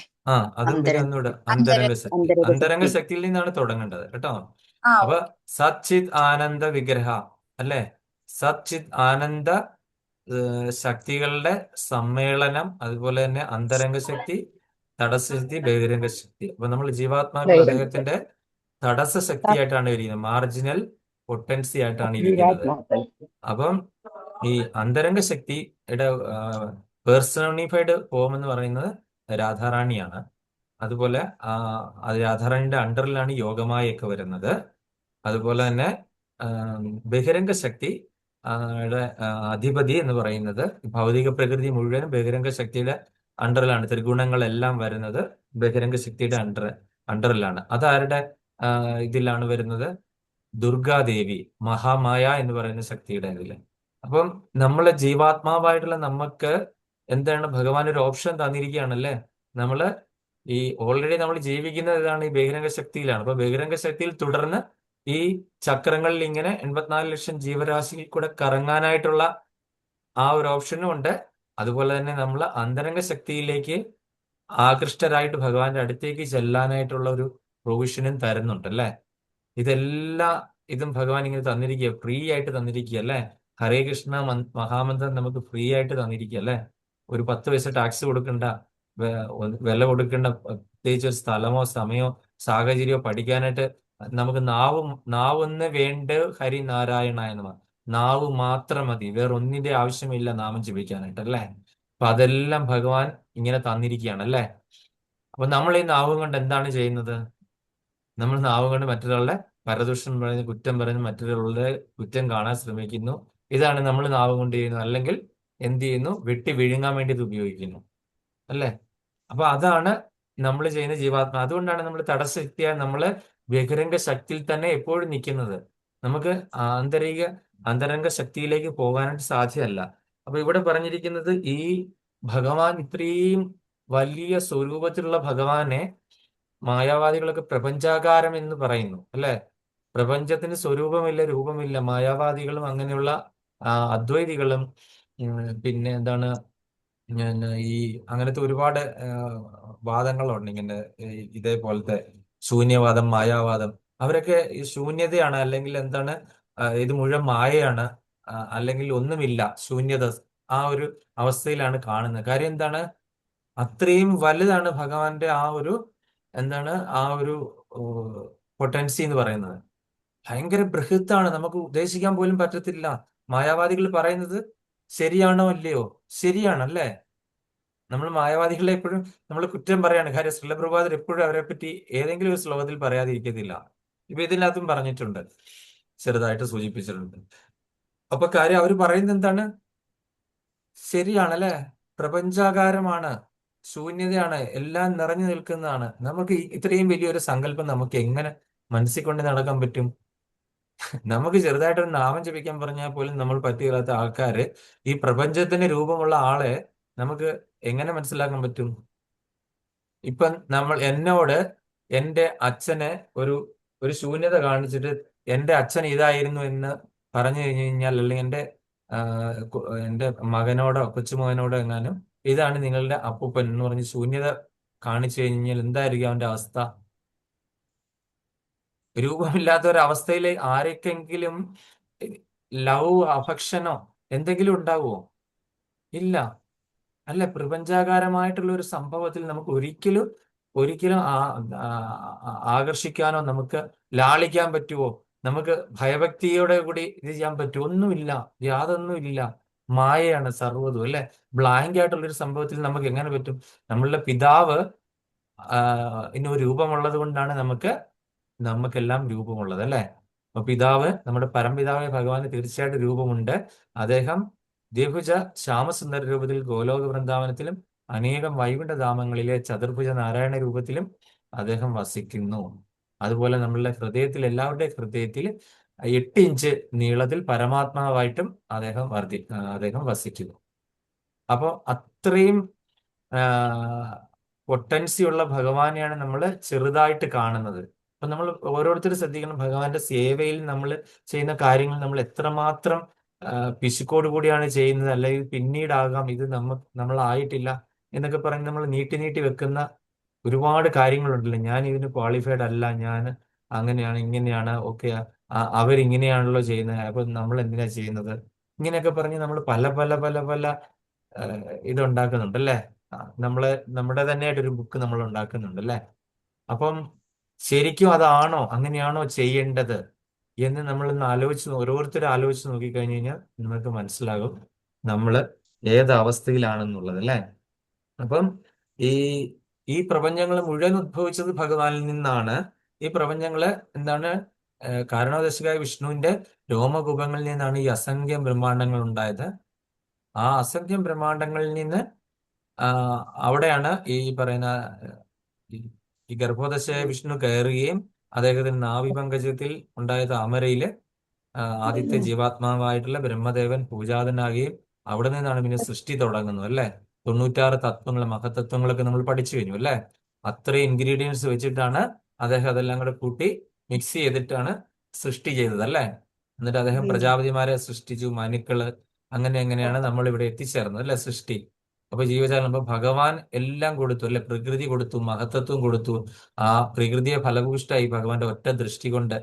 അതും പിന്നെ അന്തരംഗ ഒന്നുകൂടെ അന്തര അന്തരംഗ ശക്തി. അന്തരംഗ അന്തരംഗ ശക്തി. ശക്തിയിൽ നിന്നാണ് തുടങ്ങേണ്ടത് കേട്ടോ. ആ അപ്പൊ സച്ചിത് ആനന്ദ വിഗ്രഹ അല്ലെ? സച്ചിത് ആനന്ദ ശക്തികളുടെ സമ്മേളനം. അതുപോലെ തന്നെ അന്തരംഗ ശക്തി, തടസ്സശക്തി, ബഹിരംഗ ശക്തി. അപ്പൊ നമ്മൾ ജീവാത്മാക്കൾ അദ്ദേഹത്തിന്റെ തടസ്സ ശക്തിയായിട്ടാണ് ഇരിക്കുന്നത്, മാർജിനൽ പൊട്ടൻസി ആയിട്ടാണ് ഇരിക്കുന്നത്. അപ്പം ഈ അന്തരംഗ ശക്തിയുടെ പേഴ്സണിഫൈഡ് ഫോം എന്ന് പറയുന്നത് രാധാറാണിയാണ്. അതുപോലെ അത് രാധാറാണിയുടെ അണ്ടറിലാണ് യോഗമായൊക്കെ വരുന്നത്. അതുപോലെ തന്നെ ബഹിരംഗ ശക്തി യുടെ അധിപതി എന്ന് പറയുന്നത് ഭൗതിക പ്രകൃതി മുഴുവനും ബഹിരംഗ ശക്തിയുടെ അണ്ടറിലാണ്. ത്രിഗുണങ്ങളെല്ലാം വരുന്നത് ബഹിരംഗ ശക്തിയുടെ അണ്ടറിലാണ്. അതാരുടെ ഇതിലാണ് വരുന്നത്? ദുർഗാദേവി, മഹാമായ എന്ന് പറയുന്ന ശക്തിയുടെ ഇതില്. അപ്പം നമ്മളെ ജീവാത്മാവായിട്ടുള്ള നമുക്ക് എന്താണ്? ഭഗവാൻ ഒരു ഓപ്ഷൻ തന്നിരിക്കുകയാണല്ലേ. നമ്മള് ഓൾറെഡി നമ്മൾ ജീവിക്കുന്നത് ഇതാണ്, ഈ ബഹിരംഗ ശക്തിയിലാണ്. അപ്പൊ ബഹിരംഗ ശക്തിയിൽ തുടർന്ന് ഈ ചക്രങ്ങളിൽ ഇങ്ങനെ 84 ലക്ഷം ജീവരാശിയിൽ കൂടെ കറങ്ങാനായിട്ടുള്ള ആ ഒരു ഓപ്ഷനും ഉണ്ട്. അതുപോലെ തന്നെ നമ്മൾ അന്തരംഗ ശക്തിയിലേക്ക് ആകൃഷ്ടരായിട്ട് ഭഗവാന്റെ അടുത്തേക്ക് ചെല്ലാനായിട്ടുള്ള ഒരു പ്രൊവിഷനും തരുന്നുണ്ട് അല്ലേ. ഇതും ഭഗവാൻ ഇങ്ങനെ തന്നിരിക്കുക, ഫ്രീ ആയിട്ട് തന്നിരിക്കുക അല്ലേ. ഹരേ കൃഷ്ണ മഹാമന്ത്രം നമുക്ക് ഫ്രീ ആയിട്ട് തന്നിരിക്കുക അല്ലേ. ഒരു 10 പൈസ ടാക്സ് കൊടുക്കണ്ട, വില കൊടുക്കേണ്ട, പ്രത്യേകിച്ച് ഒരു സ്ഥലമോ സമയമോ സാഹചര്യമോ പഠിക്കാനായിട്ട് നമുക്ക് നാവൊന്ന് വേണ്ട. ഹരിനാരായണ എന്ന് നാവ് മാത്രം മതി, വേറൊന്നിന്റെ ആവശ്യമില്ല നാമം ജപിക്കാനായിട്ട് അല്ലേ. അപ്പൊ അതെല്ലാം ഭഗവാൻ ഇങ്ങനെ തന്നിരിക്കുകയാണ് അല്ലേ. അപ്പൊ നമ്മൾ ഈ നാവും കൊണ്ട് എന്താണ് ചെയ്യുന്നത്? നമ്മൾ നാവ് കൊണ്ട് മറ്റൊരാളുടെ പരദൂഷണം പറയുന്നു, കുറ്റം പറയുന്നു, മറ്റൊരാളുടെ കുറ്റം കാണാൻ ശ്രമിക്കുന്നു. ഇതാണ് നമ്മൾ നാവ് കൊണ്ട് ചെയ്യുന്നത്. അല്ലെങ്കിൽ എന്ത് ചെയ്യുന്നു? വെട്ടി വിഴുങ്ങാൻ വേണ്ടി ഇത് ഉപയോഗിക്കുന്നു അല്ലേ. അപ്പൊ അതാണ് നമ്മൾ ചെയ്യുന്ന ജീവാത്മ. അതുകൊണ്ടാണ് നമ്മൾ തടസ്സശക്തിയായി നമ്മള് ബഹിരംഗ ശക്തിയിൽ തന്നെ എപ്പോഴും നിൽക്കുന്നത്. നമുക്ക് അന്തരംഗ ശക്തിയിലേക്ക് പോകാനായിട്ട് സാധ്യമല്ല. അപ്പൊ ഇവിടെ പറഞ്ഞിരിക്കുന്നത് ഈ ഭഗവാൻ ഇത്രയും വലിയ സ്വരൂപത്തിലുള്ള ഭഗവാനെ മായാവാദികളൊക്കെ പ്രപഞ്ചാകാരം എന്ന് പറയുന്നു അല്ലെ. പ്രപഞ്ചത്തിന് സ്വരൂപമില്ല, രൂപമില്ല. മായാവാദികളും അങ്ങനെയുള്ള അദ്വൈതികളും പിന്നെ എന്താണ് ഈ അങ്ങനത്തെ ഒരുപാട് വാദങ്ങളുണ്ട്. ഇങ്ങനെ ഇതേപോലത്തെ ശൂന്യവാദം, മായാവാദം. അവരൊക്കെ ഈ ശൂന്യതയാണ്, അല്ലെങ്കിൽ എന്താണ്, ഇത് മുഴുവൻ മായയാണ്, അല്ലെങ്കിൽ ഒന്നുമില്ല, ശൂന്യത, ആ ഒരു അവസ്ഥയിലാണ് കാണുന്നത്. കാര്യം എന്താണ്? അത്രയും വലുതാണ് ഭഗവാന്റെ ആ ഒരു പൊട്ടൻസി എന്ന് പറയുന്നത്. ഭയങ്കര ബൃഹത്താണ്, നമുക്ക് ഉദ്ദേശിക്കാൻ പോലും പറ്റത്തില്ല. മായാവാദികൾ പറയുന്നത് ശരിയാണോ അല്ലയോ? ശരിയാണല്ലേ. നമ്മൾ മായാവാദികളെ എപ്പോഴും നമ്മൾ കുറ്റം പറയാണ്. കാര്യം ശ്രീലപ്രഭാതർ എപ്പോഴും അവരെ പറ്റി ഏതെങ്കിലും ഒരു ശ്ലോകത്തിൽ പറയാതിരിക്കത്തില്ല. ഇപ്പൊ ഇതിനകത്തും പറഞ്ഞിട്ടുണ്ട്, ചെറുതായിട്ട് സൂചിപ്പിച്ചിട്ടുണ്ട്. അപ്പൊ കാര്യം അവർ പറയുന്നത് എന്താണ്? ശരിയാണല്ലേ, പ്രപഞ്ചാകാരമാണ്, ശൂന്യതയാണ്, എല്ലാം നിറഞ്ഞു നിൽക്കുന്നതാണ്. നമുക്ക് ഇത്രയും വലിയൊരു സങ്കല്പം നമുക്ക് എങ്ങനെ മനസ്സിൽ കൊണ്ട് നടക്കാൻ പറ്റും? നമുക്ക് ചെറുതായിട്ടൊരു നാമം ജപിക്കാൻ പറഞ്ഞാൽ പോലും നമ്മൾ പറ്റിയില്ലാത്ത ആൾക്കാര് ഈ പ്രപഞ്ചത്തിന്റെ രൂപമുള്ള ആളെ നമുക്ക് എങ്ങനെ മനസ്സിലാക്കാൻ പറ്റും? ഇപ്പൊ എന്നോട് എന്റെ അച്ഛനെ ഒരു ശൂന്യത കാണിച്ചിട്ട് എന്റെ അച്ഛൻ ഇതായിരുന്നു എന്ന് പറഞ്ഞു കഴിഞ്ഞു കഴിഞ്ഞാൽ, അല്ലെങ്കിൽ എന്റെ മകനോടോ കൊച്ചുമകനോടോ എങ്ങാനും ഇതാണ് നിങ്ങളുടെ അപ്പൂപ്പൻ എന്ന് പറഞ്ഞ് ശൂന്യത കാണിച്ചു കഴിഞ്ഞാൽ എന്തായിരിക്കും അവന്റെ അവസ്ഥ? രൂപമില്ലാത്ത ഒരു അവസ്ഥയിൽ ആരൊക്കെങ്കിലും ലവ്, അഫക്ഷനോ എന്തെങ്കിലും ഉണ്ടാവുമോ? ഇല്ല. അല്ല, പ്രപഞ്ചാകാരമായിട്ടുള്ള ഒരു സംഭവത്തിൽ നമുക്ക് ഒരിക്കലും ഒരിക്കലും ആകർഷിക്കാനോ നമുക്ക് ലാളിക്കാൻ പറ്റുമോ? നമുക്ക് ഭയഭക്തിയോടെ കൂടി ഇത് ചെയ്യാൻ പറ്റുമോ? ഒന്നുമില്ല, യാതൊന്നുമില്ല. മായയാണ് സർവ്വതും, അല്ലെ? ബ്ലാങ്ക് ആയിട്ടുള്ള ഒരു സംഭവത്തിൽ നമുക്ക് എങ്ങനെ പറ്റും? നമ്മളുടെ പിതാവ് ഇന്ന് രൂപമുള്ളത് കൊണ്ടാണ് നമുക്കെല്ലാം രൂപമുള്ളത്, അല്ലെ? അപ്പൊ പിതാവ്, നമ്മുടെ പരംപിതാവായ ഭഗവാന് തീർച്ചയായിട്ടും രൂപമുണ്ട്. അദ്ദേഹം ദ്വിഭുജ ശ്യാമസുന്ദര രൂപത്തിൽ ഗോലോക വൃന്ദാവനത്തിലും അനേകം വൈകുണ്ഠധാമങ്ങളിലെ ചതുർഭുജ നാരായണ രൂപത്തിലും അദ്ദേഹം വസിക്കുന്നു. അതുപോലെ നമ്മളുടെ ഹൃദയത്തിൽ, എല്ലാവരുടെയും ഹൃദയത്തിൽ 8 ഇഞ്ച് നീളത്തിൽ പരമാത്മാവായിട്ടും അദ്ദേഹം വസിക്കുന്നു. അപ്പോൾ അത്രയും പൊട്ടൻസി ഉള്ള ഭഗവാനെയാണ് നമ്മൾ ചെറുതായിട്ട് കാണുന്നത്. അപ്പൊ നമ്മൾ ഓരോരുത്തരും ശ്രദ്ധിക്കണം, ഭഗവാന്റെ സേവയിൽ നമ്മൾ ചെയ്യുന്ന കാര്യങ്ങൾ നമ്മൾ എത്രമാത്രം പിശുക്കോട് കൂടിയാണ് ചെയ്യുന്നത്, അല്ലെങ്കിൽ പിന്നീടാകാം ഇത് നമ്മളായിട്ടില്ല എന്നൊക്കെ പറഞ്ഞ് നമ്മൾ നീട്ടി നീട്ടി വെക്കുന്ന ഒരുപാട് കാര്യങ്ങളുണ്ടല്ലോ. ഞാൻ ഇതിന് ക്വാളിഫൈഡ് അല്ല, ഞാൻ അങ്ങനെയാണ് ഇങ്ങനെയാണ്, ഓക്കെ, അവരിങ്ങനെയാണല്ലോ ചെയ്യുന്നത്, അപ്പൊ നമ്മൾ എന്തിനാ ചെയ്യുന്നത്, ഇങ്ങനെയൊക്കെ പറഞ്ഞ് നമ്മൾ പല പല പല പല ഇതുണ്ടാക്കുന്നുണ്ടല്ലേ. നമ്മുടെ തന്നെയായിട്ടൊരു ബുക്ക് നമ്മൾ ഉണ്ടാക്കുന്നുണ്ടല്ലേ. അപ്പം ശരിക്കും അതാണോ, അങ്ങനെയാണോ ചെയ്യേണ്ടത് എന്ന് നമ്മളൊന്ന് ഓരോരുത്തരും ആലോചിച്ച് നോക്കിക്കഴിഞ്ഞു കഴിഞ്ഞാൽ നമുക്ക് മനസ്സിലാകും നമ്മൾ ഏത് അവസ്ഥയിലാണെന്നുള്ളത്, അല്ലേ? അപ്പം ഈ ഈ പ്രപഞ്ചങ്ങൾ മുഴുവൻ ഉദ്ഭവിച്ചത് ഭഗവാനിൽ നിന്നാണ്. ഈ പ്രപഞ്ചങ്ങള് എന്താണ്, കാരണോദശികായ വിഷ്ണുവിന്റെ രോമകൂപങ്ങളിൽ നിന്നാണ് ഈ അസംഖ്യം ബ്രഹ്മാണ്ടങ്ങൾ ഉണ്ടായത്. ആ അസംഖ്യം ബ്രഹ്മാണ്ടങ്ങളിൽ നിന്ന് അവിടെയാണ് ഈ പറയുന്ന ഈ ഗർഭോദശയായ വിഷ്ണു കയറുകയും അദ്ദേഹത്തിന് നാഭിപങ്കജത്തിൽ ഉണ്ടായ താമരയില് ആദ്യത്തെ ജീവാത്മാവായിട്ടുള്ള ബ്രഹ്മദേവൻ പൂജാതനാകുകയും അവിടെ നിന്നാണ് പിന്നെ സൃഷ്ടി തുടങ്ങുന്നത്, അല്ലെ? 96 തത്വങ്ങൾ, മഹത്തത്വങ്ങളൊക്കെ നമ്മൾ പഠിച്ചു കഴിഞ്ഞു, അല്ലെ? അത്രയും ഇൻഗ്രീഡിയൻസ് വെച്ചിട്ടാണ് അദ്ദേഹം അതെല്ലാം കൂടെ കൂട്ടി മിക്സ് ചെയ്തിട്ടാണ് സൃഷ്ടി ചെയ്തത്, അല്ലെ? എന്നിട്ട് അദ്ദേഹം പ്രജാപതിമാരെ സൃഷ്ടിച്ചു, മനുക്കള്, അങ്ങനെയാണ് നമ്മൾ ഇവിടെ എത്തിച്ചേർന്നത്, അല്ലെ? സൃഷ്ടി. അപ്പൊ ജീവജാലം, അപ്പൊ ഭഗവാൻ എല്ലാം കൊടുത്തു, അല്ലെ? പ്രകൃതി കൊടുത്തു, മഹത്തത്വം കൊടുത്തു. ആ പ്രകൃതിയെ ഫലഭൂഷ്ടായി ഭഗവാന്റെ ഒറ്റ ദൃഷ്ടി കൊണ്ട്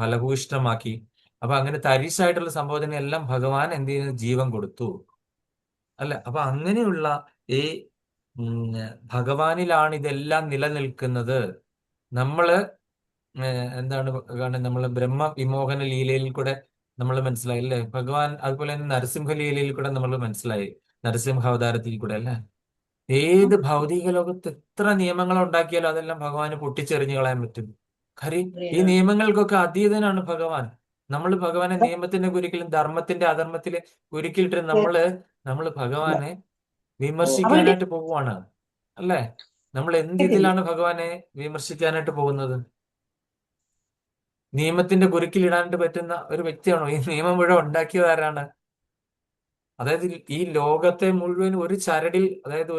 ഫലഭൂഷ്ടമാക്കി. അപ്പൊ അങ്ങനെ തരിശായിട്ടുള്ള സംഭവത്തിന് എല്ലാം ഭഗവാൻ എന്ത് ചെയ്യുന്നു? ജീവൻ കൊടുത്തു, അല്ല? അപ്പൊ അങ്ങനെയുള്ള ഈ ഭഗവാനിലാണ് ഇതെല്ലാം നിലനിൽക്കുന്നത്. നമ്മള് എന്താണ് നമ്മൾ ബ്രഹ്മ വിമോഹന ലീലയിൽ കൂടെ നമ്മൾ മനസ്സിലായി, അല്ലേ? ഭഗവാൻ അതുപോലെ തന്നെ നരസിംഹ ലീലയിൽ കൂടെ നമ്മൾ മനസ്സിലായി, നരസിംഹ അവതാരത്തിൽ കൂടെ, അല്ലെ? ഏത് ഭൗതിക ലോകത്ത് എത്ര നിയമങ്ങൾ ഉണ്ടാക്കിയാലും അതെല്ലാം ഭഗവാന് പൊട്ടിച്ചെറിഞ്ഞു കളയാൻ പറ്റും. കാര്യം ഈ നിയമങ്ങൾക്കൊക്കെ അതീതനാണ് ഭഗവാൻ. നമ്മൾ ഭഗവാനെ നിയമത്തിന്റെ കുരുക്കിലും ധർമ്മത്തിന്റെ അധർമ്മത്തില് കുരുക്കിലിട്ട് നമ്മള് ഭഗവാനെ വിമർശിക്കാനായിട്ട് പോവുകയാണ്, അല്ലേ? നമ്മൾ എന്ത് ഇതിലാണ് ഭഗവാനെ വിമർശിക്കാനായിട്ട് പോകുന്നത്? നിയമത്തിന്റെ കുരുക്കിലിടാനായിട്ട് പറ്റുന്ന ഒരു വ്യക്തിയാണോ? ഈ നിയമം മുഴുവൻ ഉണ്ടാക്കിയത് ആരാണ്? അതായത് ഈ ലോകത്തെ മുഴുവൻ ഒരു ചരടിൽ, അതായത്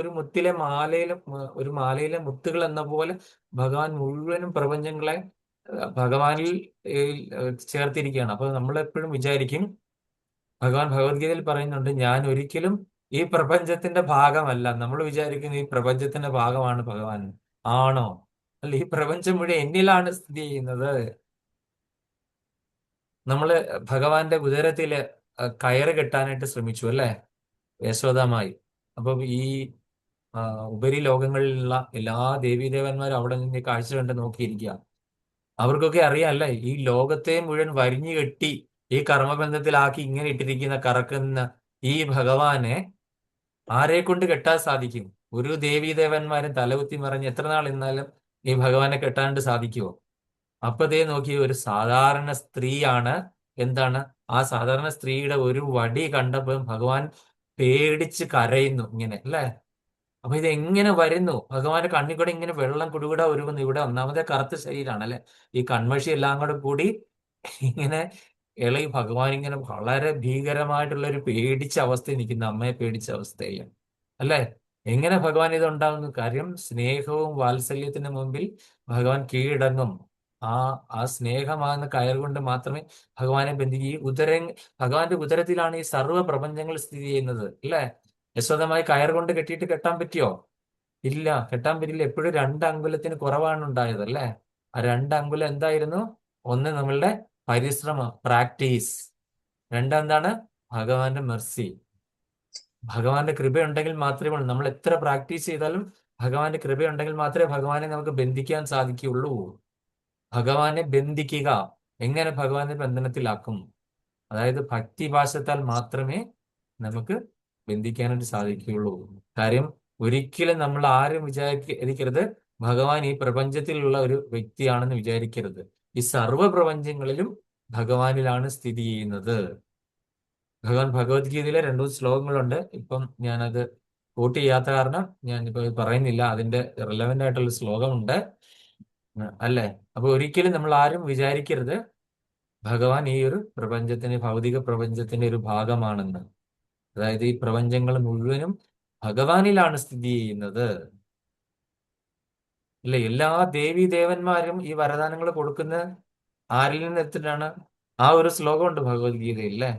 ഒരു മാലയിലെ മുത്തുകൾ എന്ന പോലെ ഭഗവാൻ മുഴുവനും പ്രപഞ്ചങ്ങളെ ഭഗവാനിൽ ചേർത്തിരിക്കുകയാണ്. അപ്പൊ നമ്മൾ എപ്പോഴും വിചാരിക്കും, ഭഗവാൻ ഭഗവത്ഗീതയിൽ പറയുന്നുണ്ട്, ഞാൻ ഒരിക്കലും ഈ പ്രപഞ്ചത്തിന്റെ ഭാഗമല്ല. നമ്മൾ വിചാരിക്കുന്നു ഈ പ്രപഞ്ചത്തിന്റെ ഭാഗമാണ് ഭഗവാൻ. ആണോ? അല്ല, ഈ പ്രപഞ്ചം മുഴുവൻ എന്നിലാണ് സ്ഥിതി ചെയ്യുന്നത്. നമ്മള് ഭഗവാന്റെ ഉദരത്തില് കയറ് കെട്ടാനായിട്ട് ശ്രമിച്ചു, അല്ലെ? യശോദാമായി. അപ്പൊ ഈ ഉപരിലോകങ്ങളിലുള്ള എല്ലാ ദേവീദേവന്മാരും അവിടെ നിന്ന് കാഴ്ച കണ്ട് നോക്കിയിരിക്കുക. അവർക്കൊക്കെ അറിയാം, അല്ലെ? ഈ ലോകത്തെ മുഴുവൻ വരിഞ്ഞു കെട്ടി ഈ കർമ്മബന്ധത്തിലാക്കി ഇങ്ങനെ ഇട്ടിരിക്കുന്ന, കറക്കുന്ന ഈ ഭഗവാനെ ആരെ കൊണ്ട് കെട്ടാൻ സാധിക്കും? ഒരു ദേവീദേവന്മാരും തലകുത്തി മറിഞ്ഞ് എത്ര നാൾ ഇന്നാലും ഈ ഭഗവാനെ കെട്ടാണ്ട് സാധിക്കുമോ? അപ്പതേ നോക്കി, ഒരു സാധാരണ സ്ത്രീയാണ്. എന്താണ് ആ സാധാരണ സ്ത്രീയുടെ ഒരു വടി കണ്ടപ്പോൾ ഭഗവാൻ പേടിച്ച് കരയുന്നു, ഇങ്ങനെ, അല്ലെ? അപ്പൊ ഇത് എങ്ങനെ വരുന്നു? ഭഗവാന്റെ കണ്ണിൽ കൂടെ ഇങ്ങനെ വെള്ളം കുടുകൂടെ ഒരുങ്ങുന്നു. ഇവിടെ ഒന്നാമത്തെ കറുത്ത ശരീരമാണ്, അല്ലെ? ഈ കൺമഷി എല്ലാം കൂടെ കൂടി ഇങ്ങനെ ഇളകി ഭഗവാൻ ഇങ്ങനെ വളരെ ഭീകരമായിട്ടുള്ള ഒരു പേടിച്ച അവസ്ഥയിൽ നിൽക്കുന്ന, അമ്മയെ പേടിച്ച അവസ്ഥയിൽ, അല്ലെ? എങ്ങനെ ഭഗവാൻ ഇത് ഉണ്ടാകുന്നു? കാര്യം സ്നേഹവും വാത്സല്യത്തിന് മുമ്പിൽ ഭഗവാൻ കീഴടങ്ങും. ആ സ്നേഹമാകുന്ന കയർ കൊണ്ട് മാത്രമേ ഭഗവാനെ ബന്ധിക്കും. ഭഗവാന്റെ ഉദരത്തിലാണ് ഈ സർവ്വ പ്രപഞ്ചങ്ങൾ സ്ഥിതി ചെയ്യുന്നത്, അല്ലെ? യശോദമായി കയർ കൊണ്ട് കെട്ടാൻ പറ്റിയോ? ഇല്ല, കെട്ടാൻ പറ്റില്ല. എപ്പോഴും 2 അങ്കുലത്തിന് കുറവാണ് ഉണ്ടായത്, അല്ലെ? ആ 2 അങ്കുലം എന്തായിരുന്നു? ഒന്ന് നമ്മളുടെ പരിശ്രമം, പ്രാക്ടീസ്. 2 എന്താണ്? ഭഗവാന്റെ മെർസി. ഭഗവാന്റെ കൃപയുണ്ടെങ്കിൽ മാത്രമേ ഉള്ളൂ. നമ്മൾ എത്ര പ്രാക്ടീസ് ചെയ്താലും ഭഗവാന്റെ കൃപയുണ്ടെങ്കിൽ മാത്രമേ ഭഗവാനെ നമുക്ക് ബന്ധിക്കാൻ സാധിക്കുകയുള്ളൂ. ഭഗവാനെ ബന്ധിക്കുക, എങ്ങനെ ഭഗവാനെ ബന്ധനത്തിലാക്കും? അതായത് ഭക്തിപാശത്താൽ മാത്രമേ നമുക്ക് ബന്ധിക്കാനായിട്ട് സാധിക്കുകയുള്ളൂ. കാര്യം ഒരിക്കലും നമ്മൾ ആരും വിചാരിക്കരുത് ഭഗവാൻ ഈ പ്രപഞ്ചത്തിലുള്ള ഒരു വ്യക്തിയാണെന്ന് വിചാരിക്കരുത്. ഈ സർവ്വ പ്രപഞ്ചങ്ങളിലും ഭഗവാനിലാണ് സ്ഥിതി ചെയ്യുന്നത്. ഭഗവാൻ ഭഗവത്ഗീതയിലെ 2 ശ്ലോകങ്ങളുണ്ട്. ഇപ്പം ഞാനത് കോട്ട് ചെയ്യാത്ത കാരണം ഞാൻ ഇപ്പൊ പറയുന്നില്ല. അതിന്റെ റിലവന്റ് ആയിട്ടുള്ള ശ്ലോകമുണ്ട്, അല്ലേ? അപ്പൊ ഒരിക്കലും നമ്മൾ ആരും വിചാരിക്കരുത് ഭഗവാൻ ഈ ഒരു പ്രപഞ്ചത്തിന്റെ, ഭൗതിക പ്രപഞ്ചത്തിന്റെ ഒരു ഭാഗമാണെന്ന്. അതായത് ഈ പ്രപഞ്ചങ്ങൾ മുഴുവനും ഭഗവാനിലാണ് സ്ഥിതി ചെയ്യുന്നത്. ഇല്ല, എല്ലാ ദേവീ ദേവന്മാരും ഈ വരദാനങ്ങൾ കൊടുക്കുന്ന ആരിൽ നിന്ന് എടുത്തിട്ടാണ്? ആ ഒരു ശ്ലോകമുണ്ട് ഭഗവത്ഗീതയിൽ, അല്ലേ?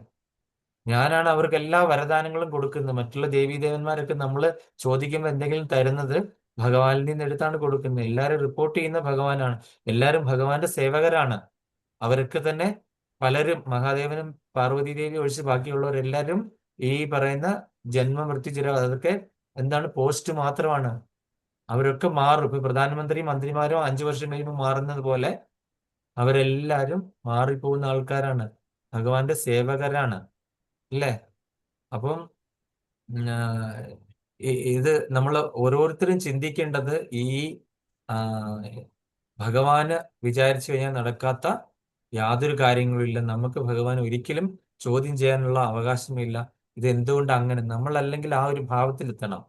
ഞാനാണ് അവർക്ക് എല്ലാ വരദാനങ്ങളും കൊടുക്കുന്നത്. മറ്റുള്ള ദേവീ ദേവന്മാരൊക്കെ നമ്മൾ ചോദിക്കുമ്പോൾ എന്തെങ്കിലും തരുന്നത് ഭഗവാനിൽ നിന്ന് എടുത്താണ് കൊടുക്കുന്നത്. എല്ലാവരും റിപ്പോർട്ട് ചെയ്യുന്ന ഭഗവാനാണ്. എല്ലാവരും ഭഗവാന്റെ സേവകരാണ്. അവരൊക്കെ തന്നെ പലരും, മഹാദേവനും പാർവതി ദേവി ഒഴിച്ച് ബാക്കിയുള്ളവരെല്ലാവരും ഈ പറയുന്ന ജന്മമൃത്യുചിര, അതൊക്കെ എന്താണ്, പോസ്റ്റ് മാത്രമാണ്. അവരൊക്കെ മാറും. ഇപ്പൊ പ്രധാനമന്ത്രി മന്ത്രിമാരും 5 വർഷം കഴിയുമ്പോൾ മാറുന്നത് പോലെ അവരെല്ലാരും മാറിപ്പോകുന്ന ആൾക്കാരാണ്, ഭഗവാന്റെ സേവകരാണ്, അല്ലേ? അപ്പം ഇത് നമ്മൾ ഓരോരുത്തരും ചിന്തിക്കേണ്ടത്, ഈ ഭഗവാന് വിചാരിച്ചു കഴിഞ്ഞാൽ നടക്കാത്ത യാതൊരു കാര്യങ്ങളുമില്ല. നമുക്ക് ഭഗവാൻ ഒരിക്കലും ചോദ്യം ചെയ്യാനുള്ള അവകാശമില്ല. ഇത് എന്തുകൊണ്ട് അങ്ങനെ? നമ്മൾ അല്ലെങ്കിൽ ആ ഒരു ഭാവത്തിലെത്തണം.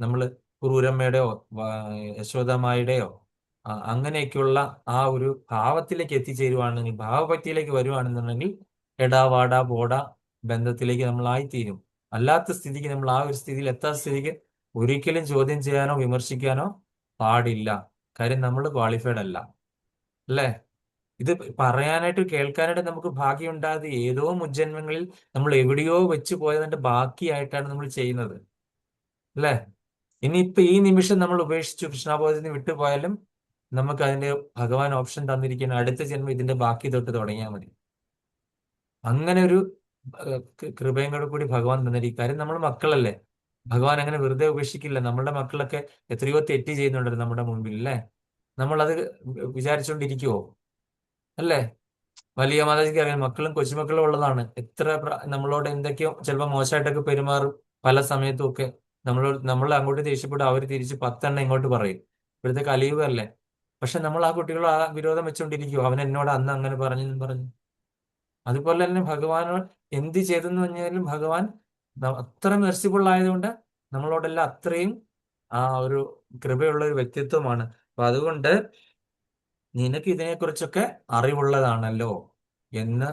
നമ്മൾ ക്രൂരമ്മയുടെയോ യശോദാമായുടെയോ അങ്ങനെയൊക്കെയുള്ള ആ ഒരു ഭാവത്തിലേക്ക് എത്തിച്ചേരുവാണെങ്കിൽ, ഭാവഭക്തിയിലേക്ക് വരുവാണെന്നുണ്ടെങ്കിൽ എടാ വാടാ പോടാ ബന്ധത്തിലേക്ക് നമ്മൾ ആയിത്തീരും. അല്ലാത്ത സ്ഥിതിക്ക്, നമ്മൾ ആ ഒരു സ്ഥിതിയിൽ എത്താത്ത സ്ഥിതിക്ക് ഒരിക്കലും ചോദ്യം ചെയ്യാനോ വിമർശിക്കാനോ പാടില്ല. കാര്യം നമ്മൾ ക്വാളിഫൈഡ് അല്ല, അല്ലേ? ഇത് പറയാനായിട്ട് കേൾക്കാനായിട്ട് നമുക്ക് ഭാഗ്യം ഉണ്ടാകാതെ ഏതോ മുജ്ജന്മങ്ങളിൽ നമ്മൾ എവിടെയോ വെച്ച് പോയതിന്റെ ബാക്കിയായിട്ടാണ് നമ്മൾ ചെയ്യുന്നത്, അല്ലേ? ഇനിയിപ്പൊ ഈ നിമിഷം നമ്മൾ ഉപേക്ഷിച്ചു കൃഷ്ണബോധത്തിന് വിട്ടുപോയാലും നമുക്ക് അതിന്റെ ഭഗവാൻ ഓപ്ഷൻ തന്നിരിക്കുന്ന അടുത്ത ജന്മം ഇതിന്റെ ബാക്കി തൊട്ട് തുടങ്ങിയാൽ മതി. അങ്ങനെ ഒരു കൃപയും കൂടി ഭഗവാൻ തന്നിരിക്കും. കാര്യം നമ്മൾ മക്കളല്ലേ, ഭഗവാൻ അങ്ങനെ വെറുതെ ഉപേക്ഷിക്കില്ല. നമ്മളുടെ മക്കളൊക്കെ എത്രയോ തെറ്റ് ചെയ്യുന്നുണ്ട് നമ്മുടെ മുമ്പിൽ, അല്ലേ? നമ്മളത് വിചാരിച്ചുകൊണ്ടിരിക്കുവോ? അല്ലേ? വലിയ മാതാജിക്ക് അറിയാം, മക്കളും കൊച്ചുമക്കളും ഉള്ളതാണ്. എത്ര നമ്മളോട് എന്തൊക്കെയോ ചിലപ്പോൾ മോശമായിട്ടൊക്കെ പെരുമാറും പല സമയത്തും ഒക്കെ. നമ്മൾ അങ്ങോട്ട് ദേഷ്യപ്പെടും, അവർ തിരിച്ച് 10 ഇങ്ങോട്ട് പറയും. ഇപ്പോഴത്തെ കലിയുഗല്ലേ. പക്ഷെ നമ്മൾ ആ കുട്ടികൾ ആ വിരോധം വെച്ചുകൊണ്ടിരിക്കും. അവൻ എന്നോട് അന്ന് അങ്ങനെ പറഞ്ഞു. അതുപോലെ തന്നെ ഭഗവാനോട് എന്ത് ചെയ്തെന്ന് പറഞ്ഞാലും ഭഗവാൻ അത്ര മെർസിഫുൾ ആയതുകൊണ്ട് നമ്മളോടെല്ലാം അത്രയും ആ ഒരു കൃപയുള്ള ഒരു വ്യക്തിത്വമാണ്. അപ്പൊ അതുകൊണ്ട് നിനക്ക് ഇതിനെക്കുറിച്ചൊക്കെ അറിവുള്ളതാണല്ലോ എന്ന്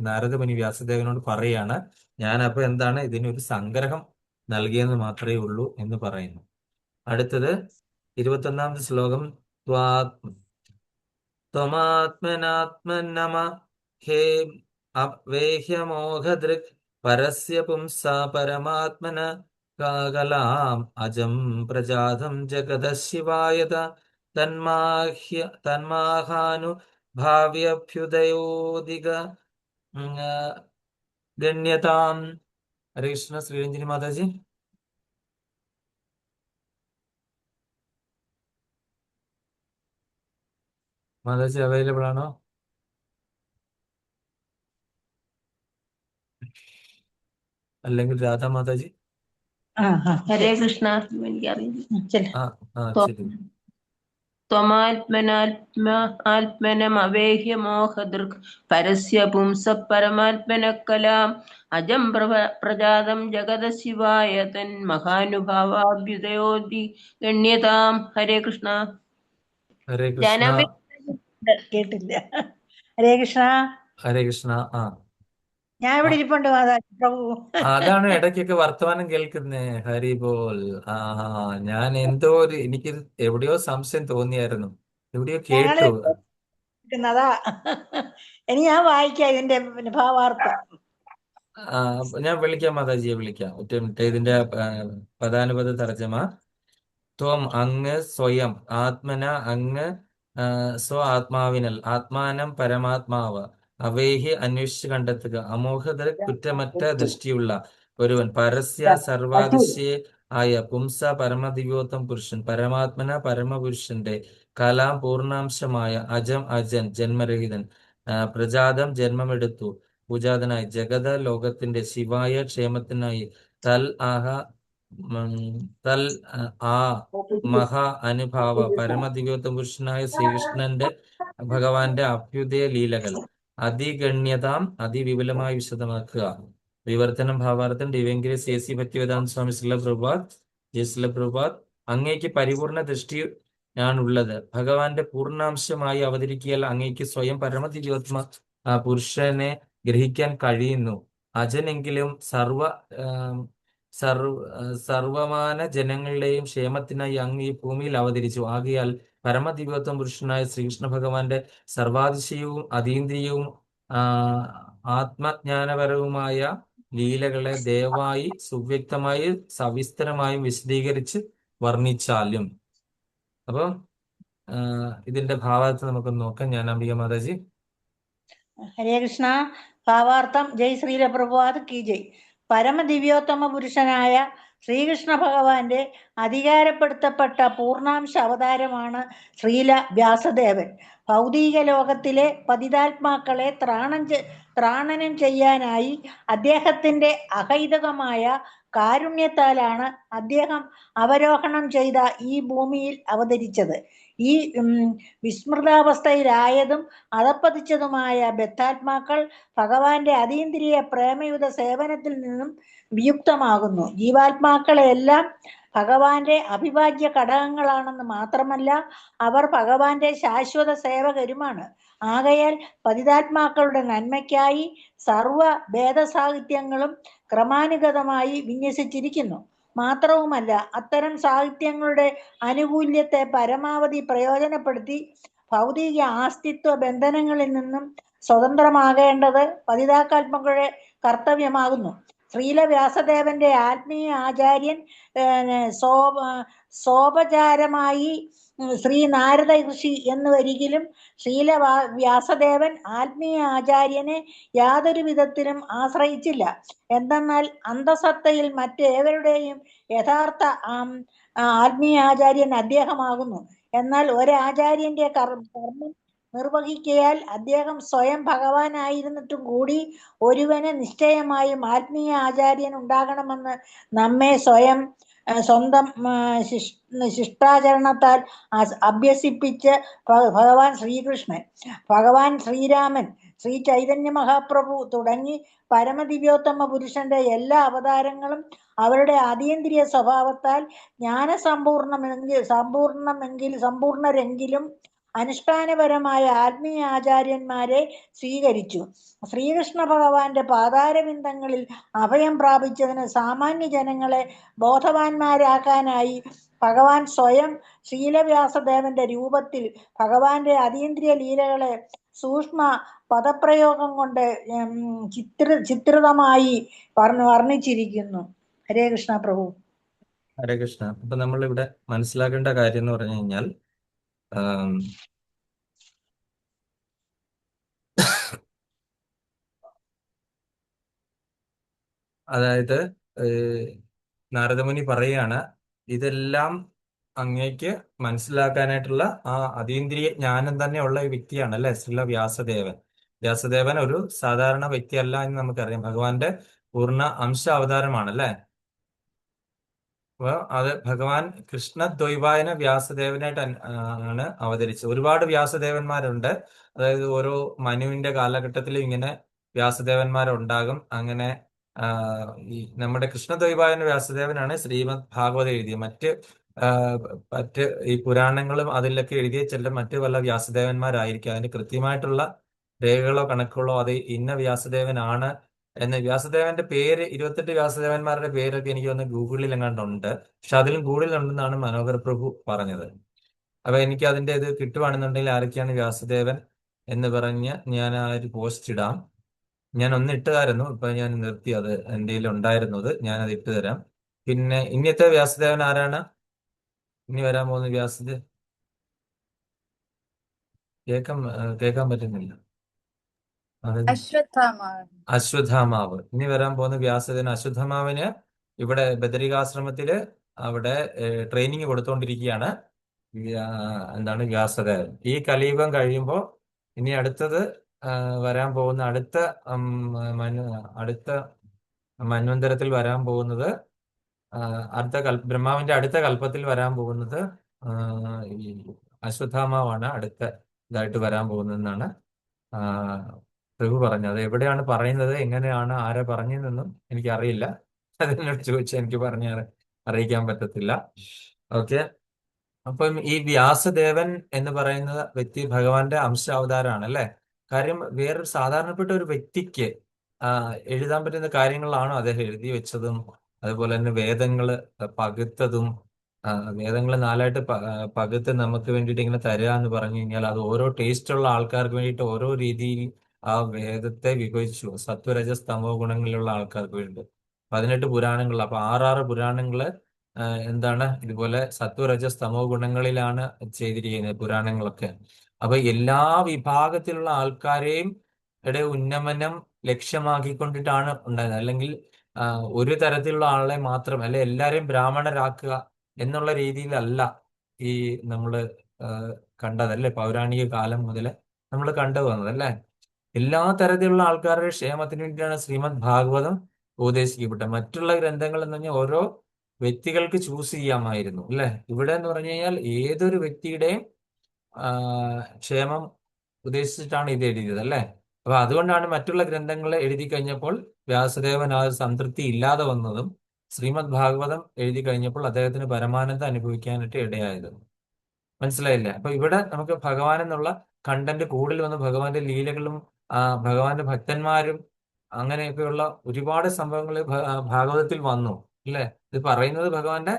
നാരദമുനി വ്യാസദേവനോട് പറയാണ്. ഞാനപ്പോ എന്താണ് ഇതിനൊരു സംഗ്രഹം നൽകിയെന്ന് മാത്രമേ ഉള്ളൂ എന്ന് പറയുന്നു. അടുത്തത് 21ാമത്തെ ശ്ലോകം. ത്വമാത്മനാത്മനമ ഹേ വേഹ്യമോഹദൃക് പരസ്യ പുംസാ പരമാത്മന കാകലാം അജം പ്രജാതം ജഗദശിവായത തന്മാഹാനുഭാവ്യഭ്യുദയോദിക ഗണ്യതാം. ഹരേ കൃഷ്ണ. ശ്രീരഞ്ജിനി മാതാജി. മാതാജി അവൈലബിൾ ആണോ? അല്ലെങ്കിൽ രാധാ മാതാജി? ഹരേ കൃഷ്ണ. എനിക്കറിയില്ല. ശരി. ത്വമാത്മനാത്മനമവേഹ്യമോഹദൃക് പരസ്യ പുംസ പരമാത്മന കലാം അജം പ്രജാതം ജഗദശിവായ തന്മഹാനുഭാവാഭ്യുദയോതി ഗണ്യതാം. ഹരേ കൃഷ്ണ. ഹരേ കൃഷ്ണ. കേട്ടില്ല. ഹരേ കൃഷ്ണ. ഹരേ കൃഷ്ണ. ഞാൻ ഇവിടെ ഇരിപ്പുണ്ട് മാതാജി പ്രഭു. അതാണ് ഇടയ്ക്കൊക്കെ വർത്തമാനം കേൾക്കുന്നേ. ഹരി ബോൾ. ഞാൻ എന്തോ എനിക്ക് എവിടെയോ സംശയം തോന്നിയായിരുന്നു, എവിടെയോ കേട്ടു. അതാ ഇനി ഞാൻ വായിക്കാം ഇതിന്റെ ഭാവാർത്ഥം. ഞാൻ വിളിക്കാം മാതാജിയെ, വിളിക്കാം. ഒറ്റ മിനിറ്റ്. ഇതിന്റെ പദാനുപദ തർജ്ജമ. ത്വം അങ്ങ്, സ്വയം, ആത്മന അങ്ങ്, സ്വ ആത്മാവിനൽ, ആത്മാനം പരമാത്മാവ്, അവേഹി അന്വേഷിച്ച് കണ്ടെത്തുക, അമോഘത കുറ്റമറ്റ ദൃഷ്ടിയുള്ള, ഒരുവൻ പരസ്യ വാസു സർവാതിശയ ആയ പുംസ പരമദിവ്യോത്തം പുരുഷൻ പരമാത്മന പരമപുരുഷന്റെ കലാം പൂർണ്ണാംശമായ അജം അജൻ ജന്മരഹിതൻ പ്രജാതം ജന്മമെടുത്തു പൂജാതനായി ജഗത ലോകത്തിന്റെ ശിവായ ക്ഷേമത്തിനായി തൽ ആഹ തൽ ആ മഹാ അനുഭാവ പരമദിവ്യോത്തം പുരുഷനായ ശ്രീകൃഷ്ണന്റെ ഭഗവാന്റെ അഭ്യുദയ ലീലകൾ അതിഗണ്യതാം അതിവിപുലമായി വിശദമാക്കുക. വിവർത്തനം ഭാവാർത്ഥം ദിവ്യങ്കിരി സി ഭക്തിവേദാന്ത സ്വാമി ശ്രീല പ്രഭുപാദ് ജയശ്രീല പ്രഭുപാദ്. അങ്ങേക്ക് പരിപൂർണ ദൃഷ്ടി ആണുള്ളത്. ഭഗവാന്റെ പൂർണ്ണാംശമായി അവതരിക്കിയാൽ അങ്ങേക്ക് സ്വയം പരമദിവ്യോത്മ പുരുഷനെ ഗ്രഹിക്കാൻ കഴിയുന്നു. അജനെങ്കിലും സർവമാന ജനങ്ങളുടെയും ക്ഷേമത്തിനായി അങ്ങ് ഈ ഭൂമിയിൽ അവതരിച്ചു. ആകയാൽ പരമദിവ്യോത്തമ പുരുഷനായ ശ്രീകൃഷ്ണ ഭഗവാന്റെ സർവാതിശയവും അതീന്ദ്രിയവും ആത്മജ്ഞാനപരവുമായ ലീലകളെ ദയവായി സുവ്യക്തമായി സവിസ്തരമായും വിശദീകരിച്ച് വർണ്ണിച്ചാലും. അപ്പൊ ഇതിന്റെ ഭാവാർത്ഥം നമുക്ക് നോക്കാം. ഞാൻ അംബിക മാതാജി. ഹരേ കൃഷ്ണ. ഭാവാർത്ഥം. ജയ് ശ്രീല പ്രഭുപാദ് കി ജയ്. പരമദിവ്യോത്തമ പുരുഷനായ ശ്രീകൃഷ്ണ ഭഗവാന്റെ അധികാരപ്പെടുത്തപ്പെട്ട പൂർണ്ണാംശ അവതാരമാണ് ശ്രീല വ്യാസദേവൻ. ഭൗതിക ലോകത്തിലെ പതിതാത്മാക്കളെ ത്രാണനം ചെയ്യാനായി അദ്ദേഹത്തിന്റെ അഹൈതകമായ കാരുണ്യത്താലാണ് അദ്ദേഹം അവരോഹണം ചെയ്ത ഈ ഭൂമിയിൽ അവതരിച്ചത്. ഈ വിസ്മൃതാവസ്ഥയിലായതും അധപ്പതിച്ചതുമായ ബദ്ധാത്മാക്കൾ ഭഗവാന്റെ അതീന്ദ്രിയ പ്രേമയുത സേവനത്തിൽ നിന്നും വിയുക്തമാകുന്നു. ജീവാത്മാക്കളെല്ലാം ഭഗവാന്റെ അവിഭാജ്യ ഘടകങ്ങളാണെന്ന് മാത്രമല്ല, അവർ ഭഗവാന്റെ ശാശ്വത സേവകരുമാണ്. ആകയാൽ പതിതാത്മാക്കളുടെ നന്മയ്ക്കായി സർവ വേദസാഹിത്യങ്ങളും ക്രമാനുഗതമായി വിന്യസിച്ചിരിക്കുന്നു. മാത്രവുമല്ല, അത്തരം സാഹിത്യങ്ങളുടെ ആനുകൂല്യത്തെ പരമാവധി പ്രയോജനപ്പെടുത്തി ഭൗതിക ആസ്തിത്വ ബന്ധനങ്ങളിൽ നിന്നും സ്വതന്ത്രമാകേണ്ടത് പതിതാത്മാക്കളുടെ കർത്തവ്യമാകുന്നു. ശ്രീല വ്യാസദേവന്റെ ആത്മീയ ആചാര്യൻ സോപചാരമായി ശ്രീ നാരദ ഋഷി എന്നുവരികിലും ശ്രീല വ്യാസദേവൻ ആത്മീയ ആചാര്യനെ യാതൊരു വിധത്തിലും ആശ്രയിച്ചില്ല. എന്തെന്നാൽ അന്തസത്തയിൽ മറ്റേവരുടെയും യഥാർത്ഥ ആത്മീയ ആചാര്യൻ അദ്ദേഹമാകുന്നു. എന്നാൽ ഒരാചാര്യന്റെ കർമ്മം നിർവഹിക്കയാൽ അദ്ദേഹം സ്വയം ഭഗവാനായിരുന്നിട്ടും കൂടി ഒരുവന് നിശ്ചയമായും ആത്മീയ ആചാര്യൻ ഉണ്ടാകണമെന്ന് നമ്മെ സ്വന്തം ശിഷ്ടാചരണത്താൽ അഭ്യസിപ്പിച്ച് ഭഗവാൻ ശ്രീകൃഷ്ണൻ, ഭഗവാൻ ശ്രീരാമൻ, ശ്രീ ചൈതന്യ മഹാപ്രഭു തുടങ്ങി പരമദിവ്യോത്തമ പുരുഷന്റെ എല്ലാ അവതാരങ്ങളും അവരുടെ അതീന്ദ്രിയ സ്വഭാവത്താൽ സമ്പൂർണരെങ്കിലും അനുഷ്ഠാനപരമായ ആത്മീയ ആചാര്യന്മാരെ സ്വീകരിച്ചു. ശ്രീകൃഷ്ണ ഭഗവാന്റെ പാതാരബിന്ദങ്ങളിൽ അഭയം പ്രാപിച്ചതിന് സാമാന്യ ജനങ്ങളെ ബോധവാന്മാരാക്കാനായി ഭഗവാൻ സ്വയം ശ്രീലവ്യാസദേവന്റെ രൂപത്തിൽ ഭഗവാന്റെ അതീന്ദ്രിയ ലീലകളെ സൂക്ഷ്മ പദപ്രയോഗം കൊണ്ട് ചിത്രിതമായി വർണ്ണിച്ചിരിക്കുന്നു. ഹരേ കൃഷ്ണ പ്രഭു. ഹരേ കൃഷ്ണ. അപ്പൊ നമ്മളിവിടെ മനസ്സിലാക്കേണ്ട കാര്യം എന്ന് പറഞ്ഞു കഴിഞ്ഞാൽ അതായത് നാരദമുനി പറയാണ്, ഇതെല്ലാം അങ്ങേക്ക് മനസ്സിലാക്കാനായിട്ടുള്ള ആ അതീന്ദ്രിയ ജ്ഞാനം തന്നെ ഉള്ള ഈ വ്യക്തിയാണ് അല്ലെ ശ്രീല വ്യാസദേവൻ. വ്യാസദേവൻ ഒരു സാധാരണ വ്യക്തിയല്ല എന്ന് നമുക്കറിയാം. ഭഗവാന്റെ പൂർണ്ണ അംശ അവതാരമാണ് അല്ലെ. അപ്പൊ അത് ഭഗവാൻ കൃഷ്ണദ്വൈപായന വ്യാസദേവനായിട്ട് ആണ് അവതരിച്ചത്. ഒരുപാട് വ്യാസദേവന്മാരുണ്ട്. അതായത് ഓരോ മനുവിന്റെ കാലഘട്ടത്തിലും ഇങ്ങനെ വ്യാസദേവന്മാരുണ്ടാകും. അങ്ങനെ ഈ നമ്മുടെ കൃഷ്ണദ്വൈപായന വ്യാസദേവനാണ് ശ്രീമദ് ഭാഗവതം എഴുതിയത്. മറ്റ് ഈ പുരാണങ്ങളും അതിലൊക്കെ എഴുതിയ ചില മറ്റു പല വ്യാസദേവന്മാരായിരിക്കും. അതിന് കൃത്യമായിട്ടുള്ള രേഖകളോ കണക്കുകളോ അത് ഇന്ന വ്യാസദേവനാണ് എന്ന്. വ്യാസദേവന്റെ പേര് 28 വ്യാസദേവന്മാരുടെ പേരൊക്കെ എനിക്ക് തോന്നുന്നു ഗൂഗിളിൽ എങ്ങാണ്ടുണ്ട്. പക്ഷെ അതിലും കൂടുതലുണ്ടെന്നാണ് മനോഹർ പ്രഭു പറഞ്ഞത്. അപ്പൊ എനിക്ക് അതിന്റെ ഇത് കിട്ടുവാണെന്നുണ്ടെങ്കിൽ ആരൊക്കെയാണ് വ്യാസദേവൻ എന്ന് പറഞ്ഞ് ഞാൻ ആ ഒരു പോസ്റ്റ് ഇടാം. ഞാൻ ഒന്ന് ഇട്ടുതായിരുന്നു, ഇപ്പൊ ഞാൻ നിർത്തി. അത് എൻ്റെ ഉണ്ടായിരുന്നത് ഞാൻ അത് ഇട്ടുതരാം. പിന്നെ ഇന്നത്തെ വ്യാസദേവൻ ആരാണ്? ഇനി വരാൻ പോകുന്ന വ്യാസദേവൻ കേൾക്കാൻ പറ്റുന്നില്ല. അത് അശ്വത്ഥാമാവ്. അശ്വത്ഥാമാവ്. ഇനി വരാൻ പോകുന്ന വ്യാസദേവൻ അശ്വത്ഥാമാവിന് ഇവിടെ ബദരികാശ്രമത്തില് അവിടെ ട്രെയിനിങ് കൊടുത്തുകൊണ്ടിരിക്കുകയാണ്. എന്താണ് വ്യാസദേവൻ. ഈ കലിയുഗം കഴിയുമ്പോൾ ഇനി അടുത്തത് വരാൻ പോകുന്ന അടുത്ത മന്വന്തരത്തിൽ വരാൻ പോകുന്നത് ബ്രഹ്മാവിന്റെ അടുത്ത കൽപ്പത്തിൽ വരാൻ പോകുന്നത് ഈ അശ്വത്ഥാമാവാണ് അടുത്ത ഇതായിട്ട് വരാൻ പോകുന്നതെന്നാണ് പ്രഭു പറഞ്ഞത്. അത് എവിടെയാണ് പറയുന്നത്, എങ്ങനെയാണ്, ആരെ പറഞ്ഞതെന്നും എനിക്കറിയില്ല. അതിനോട് ചോദിച്ചാൽ എനിക്ക് അറിയിക്കാൻ പറ്റത്തില്ല. ഓക്കെ. അപ്പം ഈ വ്യാസദേവൻ എന്ന് പറയുന്ന വ്യക്തി ഭഗവാന്റെ അംശാവതാരമാണ് അല്ലെ. കാര്യം വേറൊരു സാധാരണപ്പെട്ട ഒരു വ്യക്തിക്ക് എഴുതാൻ പറ്റുന്ന കാര്യങ്ങളാണോ അദ്ദേഹം എഴുതി വെച്ചതും, അതുപോലെ തന്നെ വേദങ്ങള് പകുത്തതും, വേദങ്ങൾ 4ആയിട്ട് പകുത്ത് നമുക്ക് വേണ്ടിയിട്ട് ഇങ്ങനെ തരിക എന്ന് പറഞ്ഞു കഴിഞ്ഞാൽ അത് ഓരോ ടേസ്റ്റുള്ള ആൾക്കാർക്ക് വേണ്ടിയിട്ട് ഓരോ രീതിയിൽ ആ വേദത്തെ വിഭജിച്ചു. സത്വരജസ് തമോ ഗുണങ്ങളിലുള്ള ആൾക്കാർക്ക് വേണ്ടി 18 പുരാണങ്ങൾ. അപ്പൊ 6 പുരാണങ്ങള് എന്താണ് ഇതുപോലെ സത്വരജസ് തമോ ഗുണങ്ങളിലാണ് ചെയ്തിരിക്കുന്നത് പുരാണങ്ങളൊക്കെ. അപ്പൊ എല്ലാ വിഭാഗത്തിലുള്ള ആൾക്കാരെയും ഉന്നമനം ലക്ഷ്യമാക്കിക്കൊണ്ടിട്ടാണ് ഉണ്ടായത്. അല്ലെങ്കിൽ ഒരു തരത്തിലുള്ള ആളെ മാത്രം അല്ലെ എല്ലാരെയും ബ്രാഹ്മണരാക്കുക എന്നുള്ള രീതിയിലല്ല ഈ നമ്മള് കണ്ടതല്ലേ, പൗരാണിക കാലം മുതൽ നമ്മൾ കണ്ടുവന്നത് അല്ലേ. എല്ലാ തരത്തിലുള്ള ആൾക്കാരുടെ ക്ഷേമത്തിന് വേണ്ടിയാണ് ശ്രീമദ് ഭാഗവതം ഉപദേശിക്കപ്പെട്ടത്. മറ്റുള്ള ഗ്രന്ഥങ്ങൾ എന്ന് പറഞ്ഞാൽ ഓരോ വ്യക്തികൾക്ക് ചൂസ് ചെയ്യാമായിരുന്നു അല്ലെ. ഇവിടെ എന്ന് പറഞ്ഞു കഴിഞ്ഞാൽ ഏതൊരു വ്യക്തിയുടെയും ക്ഷേമം ഉദ്ദേശിച്ചിട്ടാണ് ഇത് എഴുതിയത് അല്ലെ. അപ്പൊ അതുകൊണ്ടാണ് മറ്റുള്ള ഗ്രന്ഥങ്ങൾ എഴുതി കഴിഞ്ഞപ്പോൾ വ്യാസദേവൻ ആ സംതൃപ്തി ഇല്ലാതെ വന്നതും ശ്രീമദ് ഭാഗവതം എഴുതി കഴിഞ്ഞപ്പോൾ അദ്ദേഹത്തിന് പരമാനന്ദം അനുഭവിക്കാനായിട്ട് ഇടയായത്. മനസ്സിലായില്ലേ? അപ്പൊ ഇവിടെ നമുക്ക് ഭഗവാൻ എന്നുള്ള കണ്ടന്റ് കൂടുതൽ വന്ന് ഭഗവാന്റെ ലീലകളും ഭഗവാന്റെ ഭക്തന്മാരും അങ്ങനെയൊക്കെയുള്ള ഒരുപാട് സംഭവങ്ങൾ ഭാഗവതത്തിൽ വന്നു അല്ലെ. ഇത് പറയുന്നത് ഭഗവാന്റെ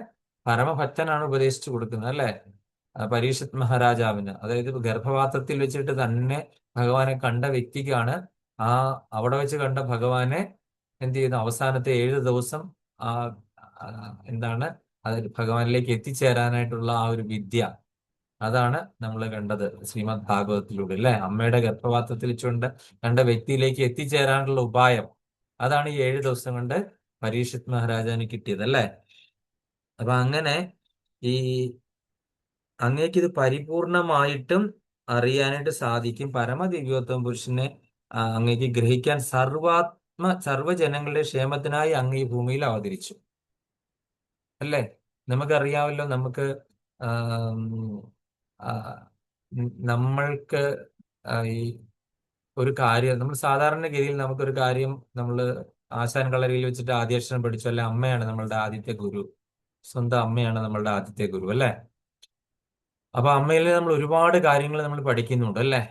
പരമഭക്തനാണ് ഉപദേശിച്ചു കൊടുക്കുന്നത് അല്ലെ. പരീക്ഷിത് മഹാരാജാവിന്, അതായത് ഗർഭപാത്രത്തിൽ വെച്ചിട്ട് തന്നെ ഭഗവാനെ കണ്ട വ്യക്തിക്കാണ് അവിടെ വെച്ച് കണ്ട ഭഗവാനെ എന്ത് ചെയ്യുന്നു, അവസാനത്തെ 7 ദിവസം എന്താണ് ഭഗവാനിലേക്ക് എത്തിച്ചേരാനായിട്ടുള്ള ആ ഒരു വിദ്യ, അതാണ് നമ്മൾ കണ്ടത് ശ്രീമദ് ഭാഗവതത്തിലൂടെ അല്ലെ. അമ്മയുടെ ഗർഭപാത്രത്തിൽ വെച്ചുകൊണ്ട് കണ്ട വ്യക്തിയിലേക്ക് എത്തിച്ചേരാനുള്ള ഉപായം, അതാണ് ഈ 7 ദിവസം കൊണ്ട് പരീക്ഷിത് മഹാരാജാവിന് കിട്ടിയത് അല്ലെ. അപ്പൊ അങ്ങനെ ഈ അങ്ങേക്ക് ഇത് പരിപൂർണമായിട്ടും അറിയാനായിട്ട് സാധിക്കും. പരമദിവ്യോത്തമ പുരുഷനെ അങ്ങേക്ക് ഗ്രഹിക്കാൻ സർവ്വജനങ്ങളുടെ ക്ഷേമത്തിനായി അങ്ങ് ഈ ഭൂമിയിൽ അവതരിച്ചു അല്ലേ. നമുക്കറിയാമല്ലോ, നമുക്ക് നമ്മൾക്ക് ഈ ഒരു കാര്യം നമ്മൾ സാധാരണഗതിയിൽ നമുക്കൊരു കാര്യം നമ്മൾ ആശാൻ കളരിയിൽ വെച്ചിട്ട് ആദ്യാക്ഷരം പഠിച്ചു അല്ലെ. അമ്മയാണ് നമ്മളുടെ ആദ്യത്തെ ഗുരു, സ്വന്തം അമ്മയാണ് നമ്മളുടെ ആദ്യത്തെ ഗുരു അല്ലെ. അപ്പൊ അമ്മയിൽ നമ്മൾ ഒരുപാട് കാര്യങ്ങൾ നമ്മൾ പഠിക്കുന്നുണ്ട് അല്ലെ.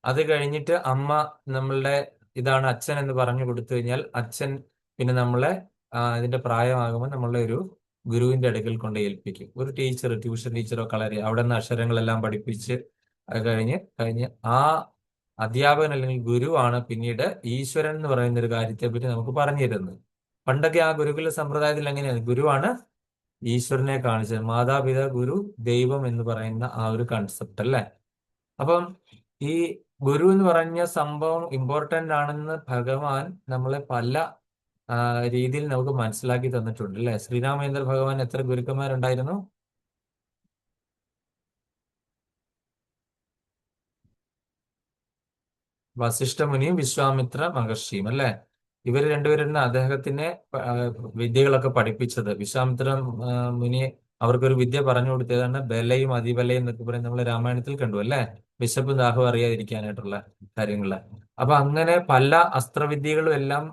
അത് കഴിഞ്ഞിട്ട് അമ്മ നമ്മളുടെ ഇതാണ് അച്ഛൻ എന്ന് പറഞ്ഞു കൊടുത്തു കഴിഞ്ഞാൽ അച്ഛൻ പിന്നെ നമ്മളെ ഇതിന്റെ പ്രായമാകുമ്പോൾ നമ്മളെ ഒരു ഗുരുവിന്റെ അടുക്കൽ കൊണ്ട് ഏൽപ്പിക്കും. ഒരു ടീച്ചർ, ട്യൂഷൻ ടീച്ചറോ കളരി, അവിടെ നിന്ന് അക്ഷരങ്ങളെല്ലാം പഠിപ്പിച്ച് കഴിഞ്ഞ് ആ അധ്യാപകൻ അല്ലെങ്കിൽ ഗുരുവാണ് പിന്നീട് ഈശ്വരൻ എന്ന് പറയുന്ന ഒരു കാര്യത്തെ പറ്റി നമുക്ക് പറഞ്ഞു തരുന്നത്. പണ്ടൊക്കെ ആ ഗുരുകുല സമ്പ്രദായത്തിൽ എങ്ങനെയാണ് ഗുരുവാണ് ഈശ്വരനെ കാണിച്ചത്, മാതാപിതാ ഗുരു ദൈവം എന്ന് പറയുന്ന ആ ഒരു കൺസെപ്റ്റ് അല്ലേ. അപ്പം ഈ ഗുരു എന്ന് പറഞ്ഞ സംഭവം ഇമ്പോർട്ടന്റ് ആണെന്ന് ഭഗവാൻ നമ്മളെ പല രീതിയിൽ നമുക്ക് മനസ്സിലാക്കി തന്നിട്ടുണ്ട് അല്ലെ. ശ്രീരാമചന്ദ്ര ഭഗവാൻ എത്ര ഗുരുക്കന്മാരുണ്ടായിരുന്നു? വസിഷ്ഠമുനിയും വിശ്വാമിത്ര മഹർഷിയും അല്ലെ. ഇവർ രണ്ടുപേരും അദ്ദേഹത്തിനെ വിദ്യകളൊക്കെ പഠിപ്പിച്ചത്. വിശ്വാമിത്ര മുനി അവർക്കൊരു വിദ്യ പറഞ്ഞു കൊടുത്തതാണ് ബലയും അതിബലയും എന്നൊക്കെ പറയും നമ്മൾ രാമായണത്തിൽ കണ്ടു അല്ലെ. വിശപ്പും ദാഹവും അറിയാതിരിക്കാനായിട്ടുള്ള കാര്യങ്ങള്. അപ്പൊ അങ്ങനെ പല അസ്ത്രവിദ്യകളും എല്ലാം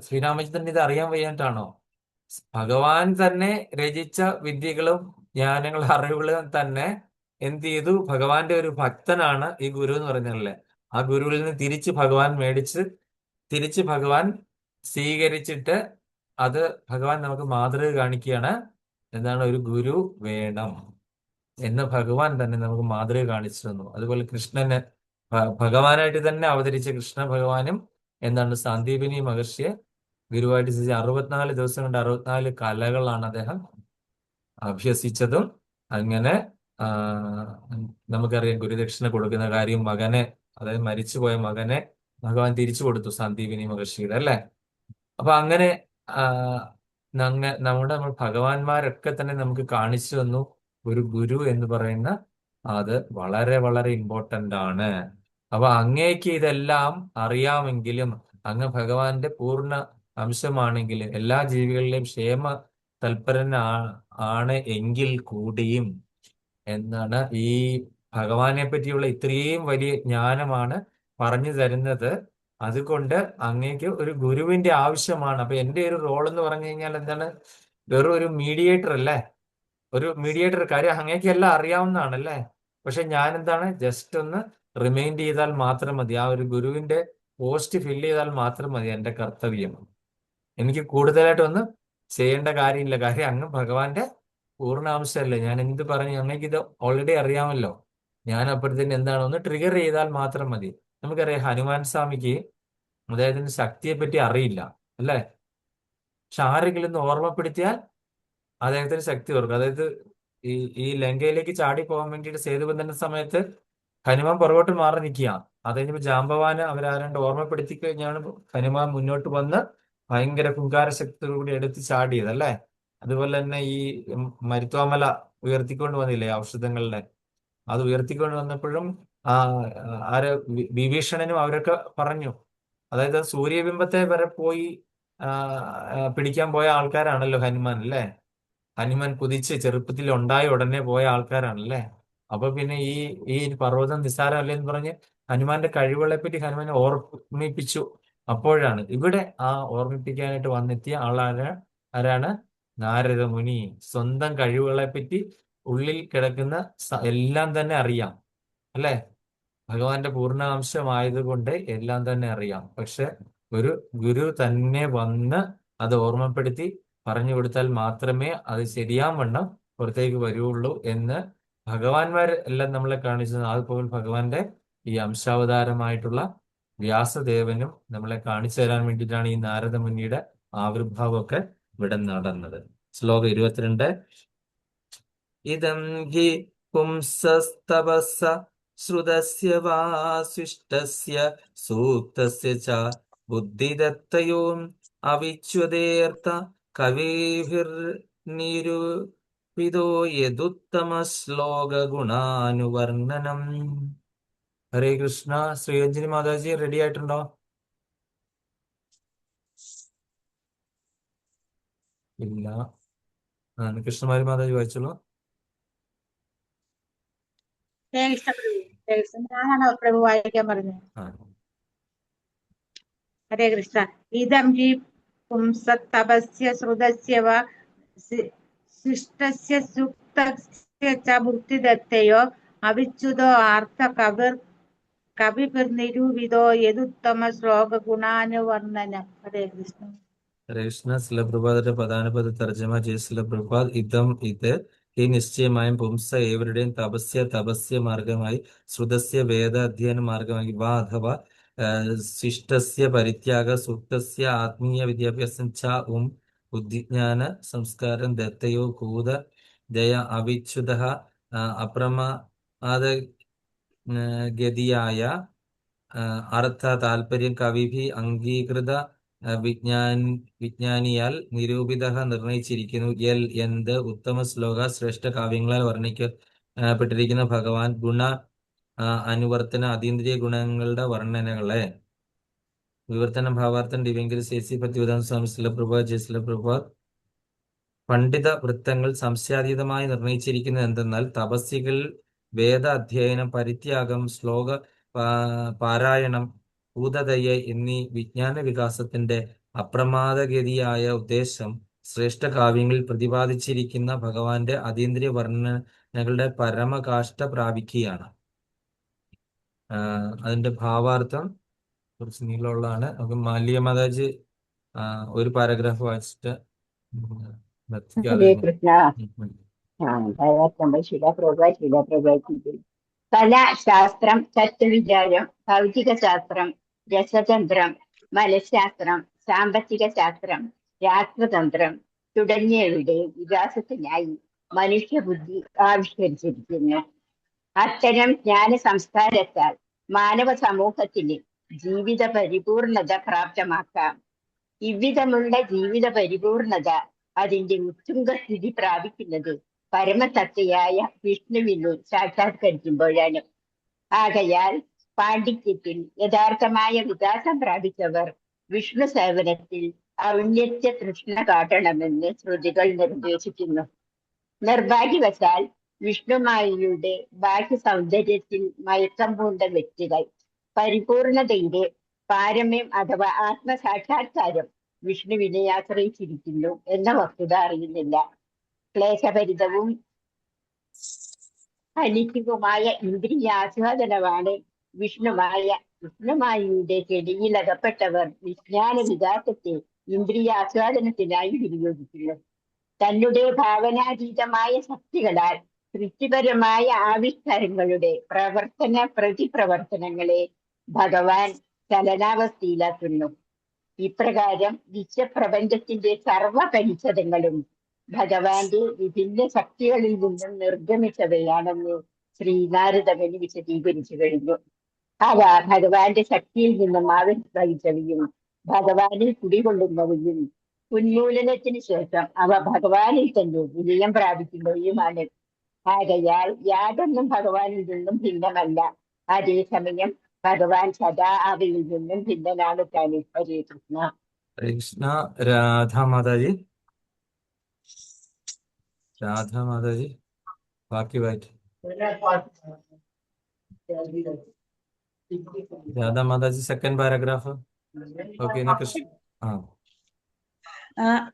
ശ്രീരാമചന്ദ്രൻ ഇത് അറിയാൻ വയ്യായിട്ടാണോ? ഭഗവാൻ തന്നെ രചിച്ച വിദ്യകളും ജ്ഞാനങ്ങളും അറിവുകളും തന്നെ എന്ത് ചെയ്തു, ഭഗവാന്റെ ഒരു ഭക്തനാണ് ഈ ഗുരു എന്ന് പറഞ്ഞല്ലേ. ആ ഗുരുവിൽ നിന്ന് തിരിച്ച് ഭഗവാൻ മേടിച്ച് തിരിച്ച് ഭഗവാൻ സ്വീകരിച്ചിട്ട് അത് ഭഗവാൻ നമുക്ക് മാതൃക കാണിക്കുകയാണ്. എന്താണ്, ഒരു ഗുരു വേണം എന്ന് ഭഗവാൻ തന്നെ നമുക്ക് മാതൃക കാണിച്ചു തന്നു. അതുപോലെ കൃഷ്ണന് ഭഗവാനായിട്ട് തന്നെ അവതരിച്ച കൃഷ്ണ ഭഗവാനും എന്താണ് സാന്ദീപനി മഹർഷിയെ ഗുരുവായിട്ട് 64 ദിവസം കൊണ്ട് 64 കലകളാണ് അദ്ദേഹം അഭ്യസിച്ചതും. അങ്ങനെ നമുക്കറിയാം ഗുരുദക്ഷിണ കൊടുക്കുന്ന കാര്യം, മകനെ, അതായത് മരിച്ചുപോയ മകനെ ഭഗവാൻ തിരിച്ചു കൊടുത്തു സന്ദീപിനി മഹർഷിയുടെ, അല്ലേ? അപ്പൊ അങ്ങനെ ആ, നമ്മുടെ ഭഗവാന്മാരൊക്കെ തന്നെ നമുക്ക് കാണിച്ചു തന്നു ഒരു ഗുരു എന്ന് പറയുന്ന അത് വളരെ വളരെ ഇമ്പോർട്ടന്റ് ആണ്. അപ്പൊ അങ്ങേക്ക് ഇതെല്ലാം അറിയാമെങ്കിലും അങ്ങ് ഭഗവാന്റെ പൂർണ്ണ അംശമാണെങ്കിൽ എല്ലാ ജീവികളിലെയും ക്ഷേമ തൽപരനാണ് എങ്കിൽ കൂടിയും എന്നാണ് ഈ ഭഗവാനെ പറ്റിയുള്ള ഇത്രയും വലിയ ജ്ഞാനമാണ് പറഞ്ഞു തരുന്നത്. അതുകൊണ്ട് അങ്ങേക്ക് ഒരു ഗുരുവിന്റെ ആവശ്യമാണ്. അപ്പൊ എന്റെ ഒരു റോൾ എന്ന് പറഞ്ഞു കഴിഞ്ഞാൽ എന്താണ്? വെറും ഒരു മീഡിയേറ്റർ അല്ലേ? ഒരു മീഡിയേറ്റർ കാര്യം അങ്ങേക്ക് എല്ലാം അറിയാവുന്നതാണല്ലേ. പക്ഷെ ഞാൻ എന്താണ്, ജസ്റ്റ് ഒന്ന് റിമൈൻഡ് ചെയ്താൽ മാത്രം മതി. ആ ഒരു ഗുരുവിന്റെ പോസ്റ്റ് ഫില്ല് ചെയ്താൽ മാത്രം മതി എന്റെ കർത്തവ്യം. എനിക്ക് കൂടുതലായിട്ടൊന്നും ചെയ്യേണ്ട കാര്യമില്ല. കാര്യം അങ്ങ് ഭഗവാന്റെ പൂർണ്ണാംശമല്ലേ. ഞാൻ എന്ത് പറഞ്ഞു, അങ്ങേക്ക് ഇത് ഓൾറെഡി അറിയാമല്ലോ. ഞാൻ അപ്പോഴത്തേന് എന്താണ്, ഒന്ന് ട്രിഗർ ചെയ്താൽ മാത്രം മതി. നമുക്കറിയാം ഹനുമാൻ സ്വാമിക്ക് അദ്ദേഹത്തിന്റെ ശക്തിയെ പറ്റി അറിയില്ല, അല്ലേ? പക്ഷെ ആരെങ്കിലും ഒന്ന് ഓർമ്മപ്പെടുത്തിയാൽ അദ്ദേഹത്തിന് ശക്തി ഓർക്കും. അതായത് ഈ ഈ ലങ്കയിലേക്ക് ചാടി പോകാൻ വേണ്ടിയിട്ട് സേതുബന്ധന സമയത്ത് ഹനുമാൻ പുറകോട്ട് മാറി നിൽക്കുക. അത് കഴിഞ്ഞപ്പോ ജാമ്പവാന് അവരാരണ്ട് ഓർമ്മപ്പെടുത്തി കഴിഞ്ഞാണ് ഹനുമാൻ മുന്നോട്ട് വന്ന് ഭയങ്കര കുങ്കാര ശക്തിയോടുകൂടി എടുത്ത് ചാടിയത്, അല്ലേ? അതുപോലെ തന്നെ ഈ മരുത്വാമല ഉയർത്തിക്കൊണ്ട് വന്നില്ലേ ഔഷധങ്ങളുടെ, അത് ഉയർത്തിക്കൊണ്ട് വന്നപ്പോഴും ആ വിഭീഷണനും അവരൊക്കെ പറഞ്ഞു. അതായത് സൂര്യബിംബത്തെ വരെ പോയി പിടിക്കാൻ പോയ ആൾക്കാരാണല്ലോ ഹനുമാൻ, അല്ലേ? ഹനുമാൻ കുതിച്ച് ചെറുപ്പത്തിൽ ഉണ്ടായ ഉടനെ പോയ ആൾക്കാരാണല്ലേ. അപ്പൊ പിന്നെ ഈ പർവ്വതം നിസ്സാരമല്ലേ എന്ന് പറഞ്ഞ് ഹനുമാന്റെ കഴിവുകളെ പറ്റി ഹനുമാനെ ഓർമ്മിപ്പിച്ചു. അപ്പോഴാണ് ഇവിടെ ആ ഓർമ്മിപ്പിക്കാനായിട്ട് വന്നെത്തിയ ആരാണ്? നാരദ മുനി. സ്വന്തം കഴിവുകളെ പറ്റി ഉള്ളിൽ കിടക്കുന്ന എല്ലാം തന്നെ അറിയാം, അല്ലേ? ഭഗവാന്റെ പൂർണ്ണാംശമായതുകൊണ്ട് എല്ലാം തന്നെ അറിയാം. പക്ഷെ ഒരു ഗുരു തന്നെ വന്ന് അത് ഓർമ്മപ്പെടുത്തി പറഞ്ഞു കൊടുത്താൽ മാത്രമേ അത് ശരിയാവണ്ണം പുറത്തേക്ക് വരുള്ളൂ എന്ന് ഭഗവാന്മാർ എല്ലാം നമ്മളെ കാണിച്ചത്. അതുപോലെ ഭഗവാന്റെ ഈ അംശാവതാരമായിട്ടുള്ള വ്യാസദേവനും നമ്മളെ കാണിച്ചു തരാൻ വേണ്ടിയിട്ടാണ് ഈ നാരദ മുനിയുടെ ആവിർഭാവമൊക്കെ ഇവിടെ നടന്നത്. ശ്ലോകം 22. ഇദം ഹി പുംസസ്തപസ്സ ശ്രുതസ്യ വാസിഷ്ഠസ്യ സൂക്തസ്യ ച ബുദ്ധിദത്തയോ അവിച്യുതേർത്ത കവിഭിർനിരൂപിതോ യദുത്തമ ശ്ലോക ഗുണാനുവർണ്ണനം. ഹരേ കൃഷ്ണ. ശ്രീരഞ്ജിനി മാതാജി റെഡി ആയിട്ടുണ്ടോ? ഇല്ല. കൃഷ്ണമാരി മാതാജി വായിച്ചോളൂ. ഞാനാണോ പ്രഭു വായിക്കാൻ പറഞ്ഞത്? ഹരേ കൃഷ്ണ. ഇദം ഹി പുംസത്തപസ്യ ശ്രുതസ്യ വ ശിഷ്ടസ്യ സുക്തസ്യ ച ബുദ്ധിദത്തയോ അവിച്യുതോ ആർത്ത കവിഭിർനിരൂപിതോ യദുത്തമ ശ്ലോക ഗുണാനുവർണ്ണനം. ഹരേ കൃഷ്ണ. ഹരേ കൃഷ്ണ. ശില പ്രഭാതയുടെ പ്രധാനപ്പെട്ട തർജ്ജമ ജയ ശില പ്രഭാത്. ഇതം ഇത് ഈ നിശ്ചയമായും പുംസ ഏവരുടെയും തപസ്യ മാർഗമായി, ശ്രുതസ്യ വേദ അധ്യയന മാർഗമായി, വാ അഥവാ ശിഷ്ടസ്യ പരിത്യാഗ, സൂക്തസ്യ ആത്മീയ വിദ്യാഭ്യാസം, ച ബുദ്ധിജ്ഞാന സംസ്കാരം, ദത്തയോ ഭൂത ദയ അവിച്യുത അപ്രമാദ ഗതിയായ അർത്ഥ താല്പര്യം കവിഭി അംഗീകൃത വിജ്ഞാനിയാൽ നിരൂപിത നിർണയിച്ചിരിക്കുന്നു. എന്ത് ഉത്തമ ശ്ലോക ശ്രേഷ്ഠ കാവ്യങ്ങളാൽ വർണ്ണിക്കപ്പെട്ടിരിക്കുന്ന ഭഗവാൻ ഗുണ അനുവർത്തന അതീന്ദ്രിയ ഗുണങ്ങളുടെ വർണ്ണനകളെ വിവർത്തന ഭാവാർത്ഥം ദിവ്യങ്കരി ശേഷി പത്തിവിധാന സ്വാമി ശില പ്രഭാത് ജയ ശില പ്രഭാത്. പണ്ഡിത വൃത്തങ്ങൾ സംശയാതീതമായി നിർണയിച്ചിരിക്കുന്നത് എന്തെന്നാൽ തപസ്യകൾ, വേദ അധ്യയനം, പരിത്യാഗം, ശ്ലോക പാരായണം, ഭൂതദയ എന്നീ വിജ്ഞാന വികാസത്തിന്റെ അപ്രമാദഗതിയായ ഉദ്ദേശം ശ്രേഷ്ഠ കാവ്യങ്ങളിൽ പ്രതിപാദിച്ചിരിക്കുന്ന ഭഗവാന്റെ അതീന്ദ്രിയ വർണ്ണനകളുടെ പരമകാഷ്ഠ പ്രാപിക്കുകയാണ്. അതിന്റെ ഭാവാർത്ഥം കുറച്ച് നീളമുള്ളതാണ്. നമുക്ക് മാലിയ മാതാജി ഒരു പാരഗ്രാഫ് വായിച്ചിട്ട് ഹരേ കൃഷ്ണ. കലാശാസ്ത്രം, തത്വവിചാരം, ഭൗതിക ശാസ്ത്രം, രസതന്ത്രം, മനഃശാസ്ത്രം, സാമ്പത്തിക ശാസ്ത്രം, രാഷ്ട്രതന്ത്രം തുടങ്ങിയവയുടെ വികാസത്തിനായി മനുഷ്യബുദ്ധി ആവിഷ്കരിച്ചിരിക്കുന്നു. അത്തരം ജ്ഞാന സംസ്കാരത്താൽ മാനവ സമൂഹത്തിന് ജീവിത പരിപൂർണത പ്രാപ്തമാക്കാം. ഇவ்விதമുള്ള ജീവിത പരിപൂർണത അതിന്റെ ഉത്തുംഗസ്ഥിതി പ്രാപിക്കുന്നത് പരമസത്തയായ വിഷ്ണുവിനെ സാക്ഷാത്കരിക്കുമ്പോഴാണ്. ആകയാൽ പാണ്ഡിത്യത്തിൽ യഥാർത്ഥമായ വികാസം പ്രാപിച്ചവർ വിഷ്ണു സേവനത്തിൽ ഔന്നത്യ തൃഷ്ണ കാട്ടണമെന്ന് ശ്രുതികൾ നിർദ്ദേശിക്കുന്നു. നിർഭാഗ്യവശാൽ വിഷ്ണുമായയുടെ ബാഹ്യ സൗന്ദര്യത്തിൽ മയക്കം പൂണ്ട വ്യക്തികൾ പരിപൂർണതയുടെ പാരമ്യം അഥവാ ആത്മസാക്ഷാത്കാരം വിഷ്ണുവിനെ ആശ്രയിച്ചിരിക്കുന്നു എന്ന വസ്തുത അറിയുന്നില്ല. ക്ലേശഭരിതവും അനിത്യവുമായ ഇന്ദ്രിയാസ്വാദനമാണ് വിഷ്ണുമായയുടെ കെടിയിലകപ്പെട്ടവർ വിജ്ഞാന വികാസത്തെ ഇന്ദ്രിയാസ്വാദനത്തിനായി വിനിയോഗിക്കുന്നു. തന്നുടെ ഭാവനാതീതമായ ശക്തികളാൽ സൃഷ്ടിപരമായ ആവിഷ്കാരങ്ങളുടെ പ്രവർത്തന പ്രതിപ്രവർത്തനങ്ങളെ ഭഗവാൻ ചലനാവസ്ഥയിലാക്കുന്നു. ഇപ്രകാരം വിശ്വപ്രപഞ്ചത്തിന്റെ സർവപരിച്ഛദങ്ങളും ഭഗവാന്റെ വിഭിന്ന ശക്തികളിൽ നിന്നും നിർഗമിച്ചവയാണെന്ന് ശ്രീനാരദമുനി വിശദീകരിച്ചു കഴിഞ്ഞു. അവ ഭഗവാന്റെ ശക്തിയിൽ നിന്നും ആവിർഭവിച്ചവയും ഭഗവാനിൽ കുടികൊള്ളുന്നവയും ഉന്മൂലനത്തിന് ശേഷം അവ ഭഗവാനിൽ തന്നെ വിലയം പ്രാപിക്കുന്നവയുമാണ്. ആകയാൽ യാതൊന്നും ഭഗവാനിൽ നിന്നും ഭിന്നമല്ല. അതേസമയം ഭഗവാൻ സദാ അവയിൽ നിന്നും ഭിന്നനാണ് താനും. ഹരേ കൃഷ്ണ. ഹരേ കൃഷ്ണ. രാധാമാതാജി, രാധാമാതാജി ബാക്കി വായിച്ചു. രാധാമാതാജി സെക്കൻഡ് പാരഗ്രാഫ്. ഓക്കെ, കൃഷ്ണ.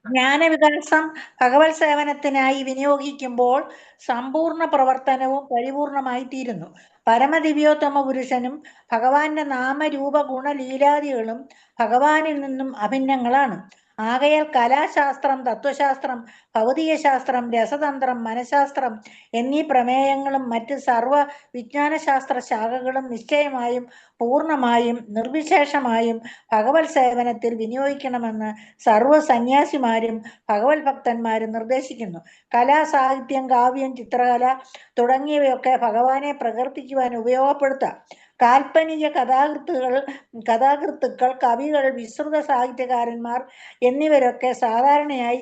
ജ്ഞാനവികാസം ഭഗവത് സേവനത്തിനായി വിനിയോഗിക്കുമ്പോൾ സമ്പൂർണ്ണ പ്രവർത്തനവും പരിപൂർണമായി തീരുന്നു. പരമദിവ്യോത്തമ പുരുഷനും ഭഗവാന്റെ നാമരൂപ ഗുണലീലാദികളും ഭഗവാനിൽ നിന്നും അഭിന്നങ്ങളാണ്. ആകയാൽ കലാശാസ്ത്രം, തത്വശാസ്ത്രം, ഭൗതികശാസ്ത്രം, രസതന്ത്രം, മനഃശാസ്ത്രം എന്നീ പ്രമേയങ്ങളും മറ്റ് സർവ വിജ്ഞാനശാസ്ത്ര ശാഖകളും നിശ്ചയമായും പൂർണ്ണമായും നിർവിശേഷമായും ഭഗവത് സേവനത്തിൽ വിനിയോഗിക്കണമെന്ന് സർവ സന്യാസിമാരും ഭഗവത് ഭക്തന്മാരും നിർദ്ദേശിക്കുന്നു. കലാ, സാഹിത്യം, കാവ്യം, ചിത്രകല തുടങ്ങിയവയൊക്കെ ഭഗവാനെ പ്രകീർത്തിക്കുവാൻ ഉപയോഗപ്പെടുത്താം. കാൽപ്പനിക കഥാകൃത്തുക്കൾ, കവികൾ, വിശ്രുത സാഹിത്യകാരന്മാർ എന്നിവരൊക്കെ സാധാരണയായി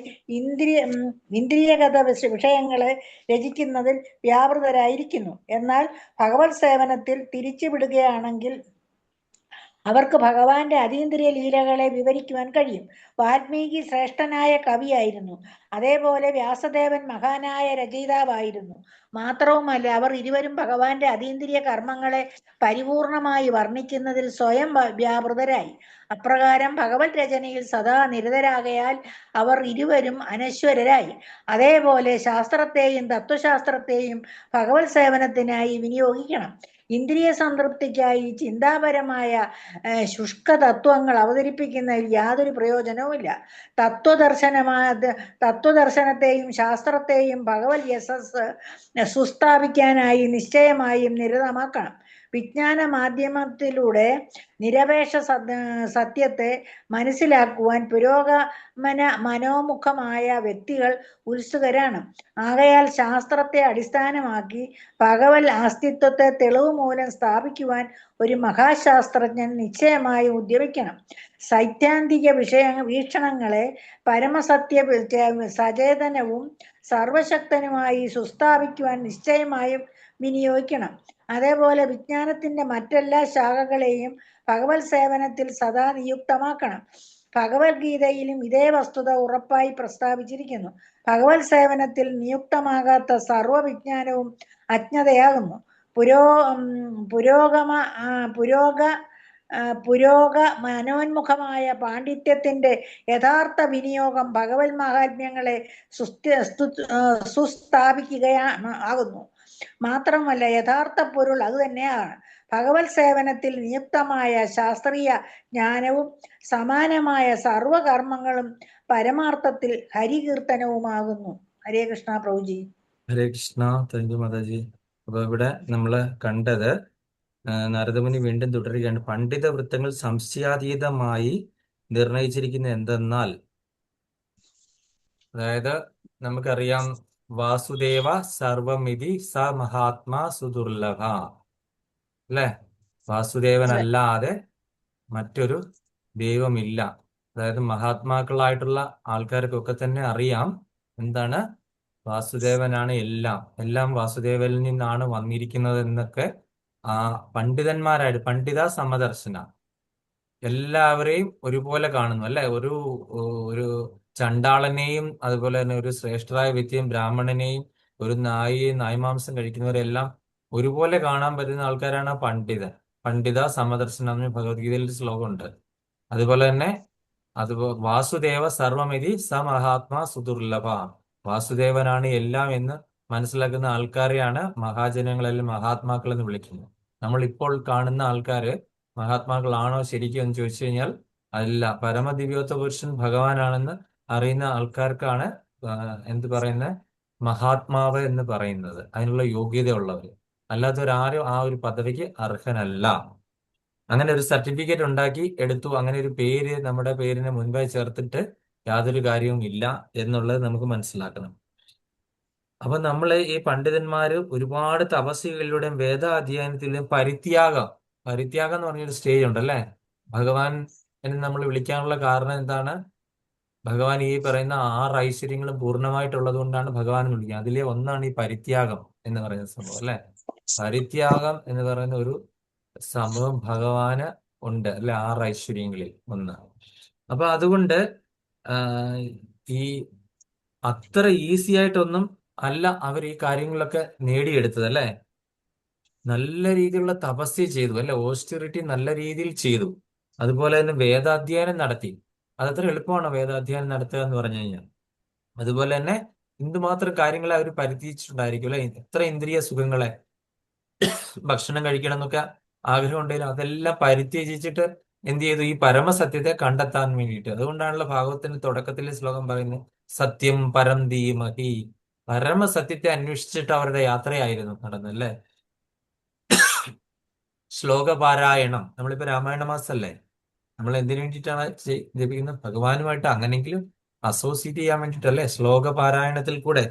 ഇന്ദ്രിയഗത വിഷയങ്ങളെ രചിക്കുന്നതിൽ വ്യാപൃതരായിരിക്കുന്നു. എന്നാൽ ഭഗവത് സേവനത്തിൽ തിരിച്ചുവിടുകയാണെങ്കിൽ അവർക്ക് ഭഗവാന്റെ അതീന്ദ്രിയ ലീലകളെ വിവരിക്കുവാൻ കഴിയും. വാൽമീകി ശ്രേഷ്ഠനായ കവിയായിരുന്നു. അതേപോലെ വ്യാസദേവൻ മഹാനായ രചയിതാവായിരുന്നു. മാത്രവുമല്ല, അവർ ഇരുവരും ഭഗവാന്റെ അതീന്ദ്രിയ കർമ്മങ്ങളെ പരിപൂർണമായി വർണ്ണിക്കുന്നതിൽ സ്വയം വ്യാപൃതരായി. അപ്രകാരം ഭഗവത് രചനയിൽ സദാ നിരതരാകയാൽ അവർ ഇരുവരും അനശ്വരരായി. അതേപോലെ ശാസ്ത്രത്തെയും തത്വശാസ്ത്രത്തെയും ഭഗവത് സേവനത്തിനായി വിനിയോഗിക്കണം. ഇന്ദ്രിയ സംതൃപ്തിക്കായി ചിന്താപരമായ ശുഷ്ക തത്വങ്ങൾ അവതരിപ്പിക്കുന്നതിൽ യാതൊരു പ്രയോജനവുമില്ല. തത്വദർശനത്തെയും ശാസ്ത്രത്തെയും ഭഗവത് യശസ് സുസ്ഥാപിക്കാനായി നിശ്ചയമായും നിരതമാക്കണം. വിജ്ഞാന മാധ്യമത്തിലൂടെ നിരപേക്ഷ സത്യത്തെ മനസ്സിലാക്കുവാൻ പുരോഗമന മനോമുഖമായ വ്യക്തികൾ ഉത്സുകരാണ്. ആകയാൽ ശാസ്ത്രത്തെ അടിസ്ഥാനമാക്കി ഭഗവത് അസ്തിത്വത്തെ തെളിവ് മൂലം സ്ഥാപിക്കുവാൻ ഒരു മഹാശാസ്ത്രജ്ഞൻ നിശ്ചയമായും ഉദ്യമിക്കണം. സൈദ്ധാന്തിക വീക്ഷണങ്ങളെ പരമസത്യ സചേതനവും സർവശക്തനുമായി സുസ്ഥാപിക്കുവാൻ നിശ്ചയമായും വിനിയോഗിക്കണം. അതേപോലെ വിജ്ഞാനത്തിന്റെ മറ്റെല്ലാ ശാഖകളെയും ഭഗവത് സേവനത്തിൽ സദാ നിയുക്തമാക്കണം. ഭഗവത്ഗീതയിലും ഇതേ വസ്തുത ഉറപ്പായി പ്രസ്താവിച്ചിരിക്കുന്നു. ഭഗവത് സേവനത്തിൽ നിയുക്തമാകാത്ത സർവവിജ്ഞാനവും അജ്ഞതയാകുന്നു. മനോന്മുഖമായ പാണ്ഡിത്യത്തിന്റെ യഥാർത്ഥ വിനിയോഗം ഭഗവത് മഹാത്മ്യങ്ങളെ സുസ്ഥാപിക്കുകയാണ് ആകുന്നു. മാത്രമല്ല, യഥാർത്ഥ പൊരുൾ അത് തന്നെയാണ്. ഭഗവത് സേവനത്തിൽ നിയുക്തമായ ശാസ്ത്രീയ ജ്ഞാനവും സമാനമായ സർവകർമ്മങ്ങളും പരമാർത്ഥത്തിൽ ഹരികീർത്തനവുമാകുന്നു. ഹരേ കൃഷ്ണ പ്രഭുജി. ഹരേ കൃഷ്ണ. Thank you Mataji. അപ്പൊ ഇവിടെ നമ്മള് കണ്ടത് നാരദമുനി വീണ്ടും തുടരുകയാണ്. പണ്ഡിത വൃത്തങ്ങൾ സംശയാതീതമായി നിർണയിച്ചിരിക്കുന്ന എന്തെന്നാൽ, അതായത് നമുക്കറിയാം, വാസുദേവ സർവമിതി സ മഹാത്മാ സുദുർലഭ, അല്ലെ? വാസുദേവനല്ലാതെ മറ്റൊരു ദൈവമില്ല. അതായത് മഹാത്മാക്കളായിട്ടുള്ള ആൾക്കാർക്കൊക്കെ തന്നെ അറിയാം എന്താണ് വാസുദേവനാണ് എല്ലാം, എല്ലാം വാസുദേവനിൽ നിന്നാണ് വന്നിരിക്കുന്നത് എന്നൊക്കെ ആ പണ്ഡിതന്മാരായിട്ട് പണ്ഡിത സമദർശന എല്ലാവരെയും ഒരുപോലെ കാണുന്നു അല്ലെ. ഒരു ചണ്ടാളനെയും അതുപോലെ തന്നെ ഒരു ശ്രേഷ്ഠരായ വ്യക്തിയും ബ്രാഹ്മണനെയും ഒരു നായിയെയും നായ്മാംസം കഴിക്കുന്നവരെല്ലാം ഒരുപോലെ കാണാൻ പറ്റുന്ന ആൾക്കാരാണ് പണ്ഡിതൻ. പണ്ഡിത സമദർശനം എന്ന് ഭഗവത്ഗീതയിൽ ഒരു ശ്ലോകമുണ്ട്. അതുപോലെ തന്നെ വാസുദേവ സർവമിതി സ മഹാത്മാ സുദുർലഭ. വാസുദേവനാണ് എല്ലാം എന്ന് മനസ്സിലാക്കുന്ന ആൾക്കാരെയാണ് മഹാജനങ്ങളെല്ലാം മഹാത്മാക്കൾ എന്ന് വിളിക്കുന്നത്. നമ്മൾ ഇപ്പോൾ കാണുന്ന ആൾക്കാര് മഹാത്മാക്കളാണോ ശരിക്കും എന്ന് ചോദിച്ചു കഴിഞ്ഞാൽ അല്ല. പരമദിവ്യോത്ത പുരുഷൻ ഭഗവാനാണെന്ന് അറിയുന്ന ആൾക്കാർക്കാണ് എന്ത് പറയുന്നത് മഹാത്മാവ് എന്ന് പറയുന്നത്, അതിനുള്ള യോഗ്യതയുള്ളവർ. അല്ലാത്തവരാരും ആ ഒരു പദവിക്ക് അർഹനല്ല. അങ്ങനെ ഒരു സർട്ടിഫിക്കറ്റ് ഉണ്ടാക്കി എടുത്തു, അങ്ങനെ ഒരു പേര് നമ്മുടെ പേരിന് മുൻപായി ചേർത്തിട്ട് യാതൊരു കാര്യവും ഇല്ല എന്നുള്ളത് നമുക്ക് മനസ്സിലാക്കണം. അപ്പൊ നമ്മൾ ഈ പണ്ഡിതന്മാര് ഒരുപാട് തപസ്യകളിലൂടെയും വേദാധ്യയനത്തിലും പരിത്യാഗം എന്ന് പറഞ്ഞൊരു സ്റ്റേജ് ഉണ്ടല്ലേ. ഭഗവാൻ എന്ന് നമ്മൾ വിളിക്കാനുള്ള കാരണം എന്താണ്? ഭഗവാൻ ഈ പറയുന്ന 6 ഐശ്വര്യങ്ങളും പൂർണ്ണമായിട്ടുള്ളത് കൊണ്ടാണ് ഭഗവാൻ എന്ന് വിളിക്കുന്നത്. അതിലെ ഒന്നാണ് ഈ പരിത്യാഗം എന്ന് പറയുന്ന സംഭവം അല്ലെ. പരിത്യാഗം എന്ന് പറയുന്ന ഒരു സംഭവം ഭഗവാന് ഉണ്ട് അല്ലെ, 6 ഐശ്വര്യങ്ങളിൽ ഒന്ന്. അപ്പൊ അതുകൊണ്ട് ഈ അത്ര ഈസി ആയിട്ടൊന്നും അല്ല അവർ ഈ കാര്യങ്ങളൊക്കെ നേടിയെടുത്തത് അല്ലെ. നല്ല രീതിയിലുള്ള തപസ്യ ചെയ്തു അല്ലെ, ഓസ്റ്ററിറ്റി നല്ല രീതിയിൽ ചെയ്തു. അതുപോലെ തന്നെ വേദാധ്യയനം നടത്തി. അതത്ര എളുപ്പമാണ് വേദാധ്യയനം നടത്തുക എന്ന് പറഞ്ഞു കഴിഞ്ഞാൽ. അതുപോലെ തന്നെ എന്തുമാത്രം കാര്യങ്ങളെ അവർ പരിധിച്ചിട്ടുണ്ടായിരിക്കും അല്ലെ. എത്ര ഇന്ദ്രിയ സുഖങ്ങളെ ഭക്ഷണം കഴിക്കണം എന്നൊക്കെ ആഗ്രഹം ഉണ്ടെങ്കിലും അതെല്ലാം പരിത്യജിച്ചിട്ട് എന്ത് ചെയ്തു? ഈ പരമസത്യത്തെ കണ്ടെത്താൻ വേണ്ടിയിട്ട്. അതുകൊണ്ടാണല്ലോ ഭാഗവതത്തിന്റെ തുടക്കത്തിലെ ശ്ലോകം പറയുന്നത് സത്യം പരം ധീമഹി. പരമസത്യത്തെ അന്വേഷിച്ചിട്ട് അവരുടെ യാത്രയായിരുന്നു നടന്നല്ലേ. ശ്ലോകപാരായണം, നമ്മളിപ്പോ രാമായണ മാസല്ലേ, നമ്മൾ എന്തിനു വേണ്ടിയിട്ടാണ് ജപിക്കുന്നത്? ഭഗവാനുമായിട്ട് അങ്ങനെയെങ്കിലും അസോസിയേറ്റ് ചെയ്യാൻ വേണ്ടിയിട്ടല്ലേ. ശ്ലോകപാരായണത്തിൽ കൂടെ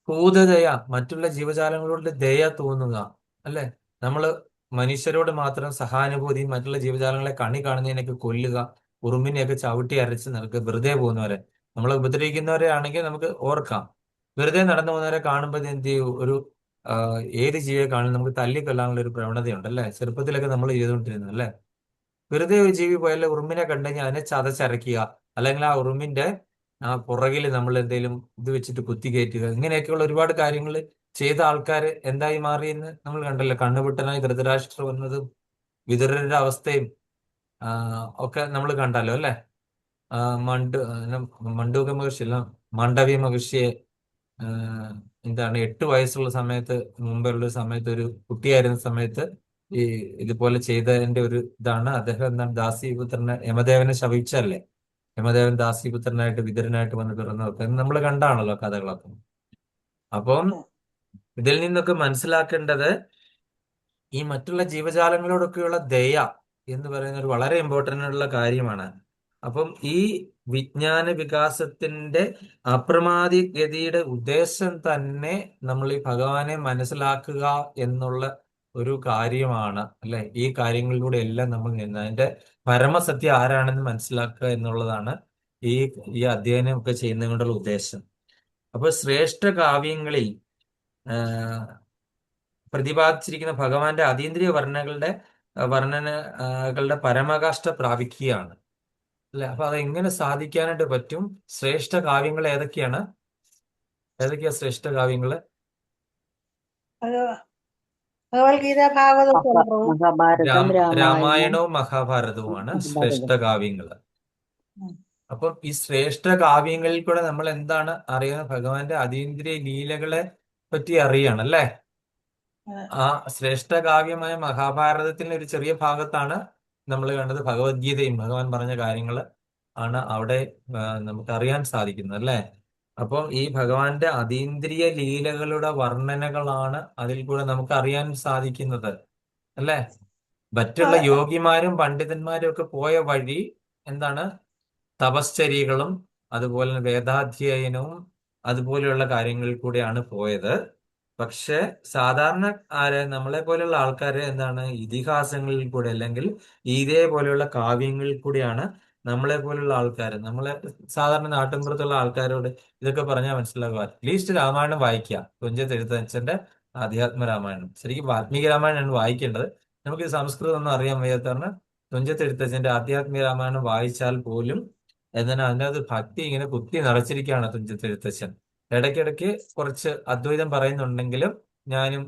ഭൂതദയ, മറ്റുള്ള ജീവജാലങ്ങളോട് ദയ തോന്നുക അല്ലെ. നമ്മള് മനുഷ്യരോട് മാത്രം സഹാനുഭൂതി, മറ്റുള്ള ജീവജാലങ്ങളെ കണി കാണുന്നതിനൊക്കെ കൊല്ലുക, ഉറുമ്പിനെയൊക്കെ ചവിട്ടി അരച്ച് നിൽക്കുക, വെറുതെ പോകുന്നവരെ, നമ്മളെ ഉപദ്രവിക്കുന്നവരെ ആണെങ്കിൽ നമുക്ക് ഓർക്കാം. വെറുതെ നടന്നു പോകുന്നവരെ കാണുമ്പോൾ എന്ത് ചെയ്യും? ഏത് ജീവിയെ കാണും നമുക്ക് തല്ലിക്കൊല്ലാനുള്ള ഒരു പ്രവണതയുണ്ട് അല്ലെ. ചെറുപ്പത്തിലൊക്കെ നമ്മൾ ചെയ്തുകൊണ്ടിരുന്നത് അല്ലെ. വെറുതെ ഒരു ജീവി പോയാൽ ഉറുമ്പിനെ കണ്ടു കഴിഞ്ഞാൽ അതിനെ ചതച്ചരയ്ക്കുക, അല്ലെങ്കിൽ ആ ഉറുമ്പിന്റെ പുറകിൽ നമ്മൾ എന്തെങ്കിലും ഇത് വെച്ചിട്ട് കുത്തി കയറ്റുക, ഇങ്ങനെയൊക്കെയുള്ള ഒരുപാട് കാര്യങ്ങൾ ചെയ്ത ആൾക്കാർ എന്തായി മാറിയെന്ന് നമ്മൾ കണ്ടല്ലോ. കണ്ണുപൊട്ടനായി ധൃതരാഷ്ട്ര വന്നതും വിതുരരുടെ അവസ്ഥയും ഒക്കെ നമ്മൾ കണ്ടല്ലോ അല്ലെ. മണ്ഡൂക മഹർഷി അല്ല, മാണ്ഡവ്യ മഹർഷിയെ എന്താണ് 8 വയസ്സുള്ള സമയത്ത്, മുമ്പുള്ള സമയത്ത്, ഒരു കുട്ടിയായിരുന്ന സമയത്ത് ഈ ഇതുപോലെ ചെയ്തതിന്റെ ഒരു ഇതാണ്. അദ്ദേഹം എന്താണ് ദാസീപുത്രനെ യമദേവനെ ശപിച്ചല്ലേ. യമദേവൻ ദാസീപുത്രനായിട്ട് വിതുരനായിട്ട് വന്ന് പിറന്നതൊക്കെ നമ്മൾ കണ്ടാണല്ലോ കഥകളൊക്കെ. അപ്പം ഇതിൽ നിന്നൊക്കെ മനസ്സിലാക്കേണ്ടത് ഈ മറ്റുള്ള ജീവജാലങ്ങളോടൊക്കെയുള്ള ദയ എന്ന് പറയുന്ന ഒരു വളരെ ഇമ്പോർട്ടൻ്റ് ആയിട്ടുള്ള കാര്യമാണ്. അപ്പം ഈ വിജ്ഞാന വികാസത്തിന്റെ അപ്രമാദിഗതിയുടെ ഉദ്ദേശം തന്നെ നമ്മൾ ഈ ഭഗവാനെ മനസ്സിലാക്കുക എന്നുള്ള ഒരു കാര്യമാണ് അല്ലെ. ഈ കാര്യങ്ങളിലൂടെ എല്ലാം നമ്മൾ നിന്ന് അതിന്റെ പരമസത്യം ആരാണെന്ന് മനസ്സിലാക്കുക എന്നുള്ളതാണ് ഈ അധ്യയനം ഒക്കെ ചെയ്യുന്നത് കൊണ്ടുള്ള ഉദ്ദേശം. അപ്പൊ ശ്രേഷ്ഠ കാവ്യങ്ങളിൽ പ്രതിപാദിച്ചിരിക്കുന്ന ഭഗവാന്റെ അതീന്ദ്രിയ വർണ്ണനകളുടെ പരമകാഷ്ഠ പ്രാപിക്കുകയാണ് അല്ലെ. അപ്പൊ അതെങ്ങനെ സാധിക്കാനായിട്ട് പറ്റും? ശ്രേഷ്ഠ കാവ്യങ്ങൾ ഏതൊക്കെയാ ശ്രേഷ്ഠ കാവ്യങ്ങള്? ഭഗവത്ഗീത, ഭാഗവതം, മഹാഭാരതം, രാമായണം. രാമായണവും മഹാഭാരതവുമാണ് ശ്രേഷ്ഠ കാവ്യങ്ങള്. അപ്പം ഈ ശ്രേഷ്ഠ കാവ്യങ്ങളിൽ കൂടെ നമ്മൾ എന്താണ് അറിയുന്നത്? ഭഗവാന്റെ അതീന്ദ്രിയ ലീലകളെ പറ്റി അറിയണം അല്ലേ. ആ ശ്രേഷ്ഠ കാവ്യമായ മഹാഭാരതത്തിന്റെ ഒരു ചെറിയ ഭാഗത്താണ് നമ്മൾ കണ്ടത് ഭഗവത്ഗീതയും ഭഗവാൻ പറഞ്ഞ കാര്യങ്ങൾ ആണ് അവിടെ നമുക്ക് അറിയാൻ സാധിക്കുന്നത് അല്ലേ. അപ്പം ഈ ഭഗവാന്റെ അതീന്ദ്രിയ ലീലകളുടെ വർണ്ണനകളാണ് അതിൽ കൂടെ നമുക്ക് അറിയാൻ സാധിക്കുന്നത് അല്ലേ. മറ്റുള്ള യോഗിമാരും പണ്ഡിതന്മാരും ഒക്കെ പോയ വഴി എന്താണ്? തപശ്ചര്യകളും അതുപോലെ വേദാധ്യയനവും അതുപോലെയുള്ള കാര്യങ്ങളിൽ കൂടെയാണ് പോയത്. പക്ഷെ സാധാരണ നമ്മളെ പോലെയുള്ള ആൾക്കാര് എന്താണ് ഇതിഹാസങ്ങളിൽ കൂടെ അല്ലെങ്കിൽ ഇതേപോലെയുള്ള കാവ്യങ്ങളിൽ കൂടിയാണ് നമ്മളെ പോലെയുള്ള ആൾക്കാർ നമ്മളെ സാധാരണ നാട്ടിൻപുറത്തുള്ള ആൾക്കാരോട് ഇതൊക്കെ പറഞ്ഞാൽ മനസ്സിലാക്കുക. അറ്റ്ലീസ്റ്റ് രാമായണം വായിക്കുക. തുഞ്ചത്ത് എഴുത്തച്ഛന്റെ ആധ്യാത്മ രാമായണം, ശരിക്കും വാൽമീകി രാമായണമാണ് വായിക്കേണ്ടത്. നമുക്ക് സംസ്കൃതം ഒന്നും അറിയാൻ വയ്യാത്തതാണ്. തുഞ്ചത്ത് എഴുത്തച്ഛന്റെ ആധ്യാത്മിക രാമായണം വായിച്ചാൽ പോലും എന്നാൽ അതിനകത്ത് ഭക്തി ഇങ്ങനെ കുത്തി നിറച്ചിരിക്കുകയാണ് തുഞ്ചത്ത് എഴുത്തച്ഛൻ. ഇടയ്ക്കിടയ്ക്ക് കുറച്ച് അദ്വൈതം പറയുന്നുണ്ടെങ്കിലും ഞാനും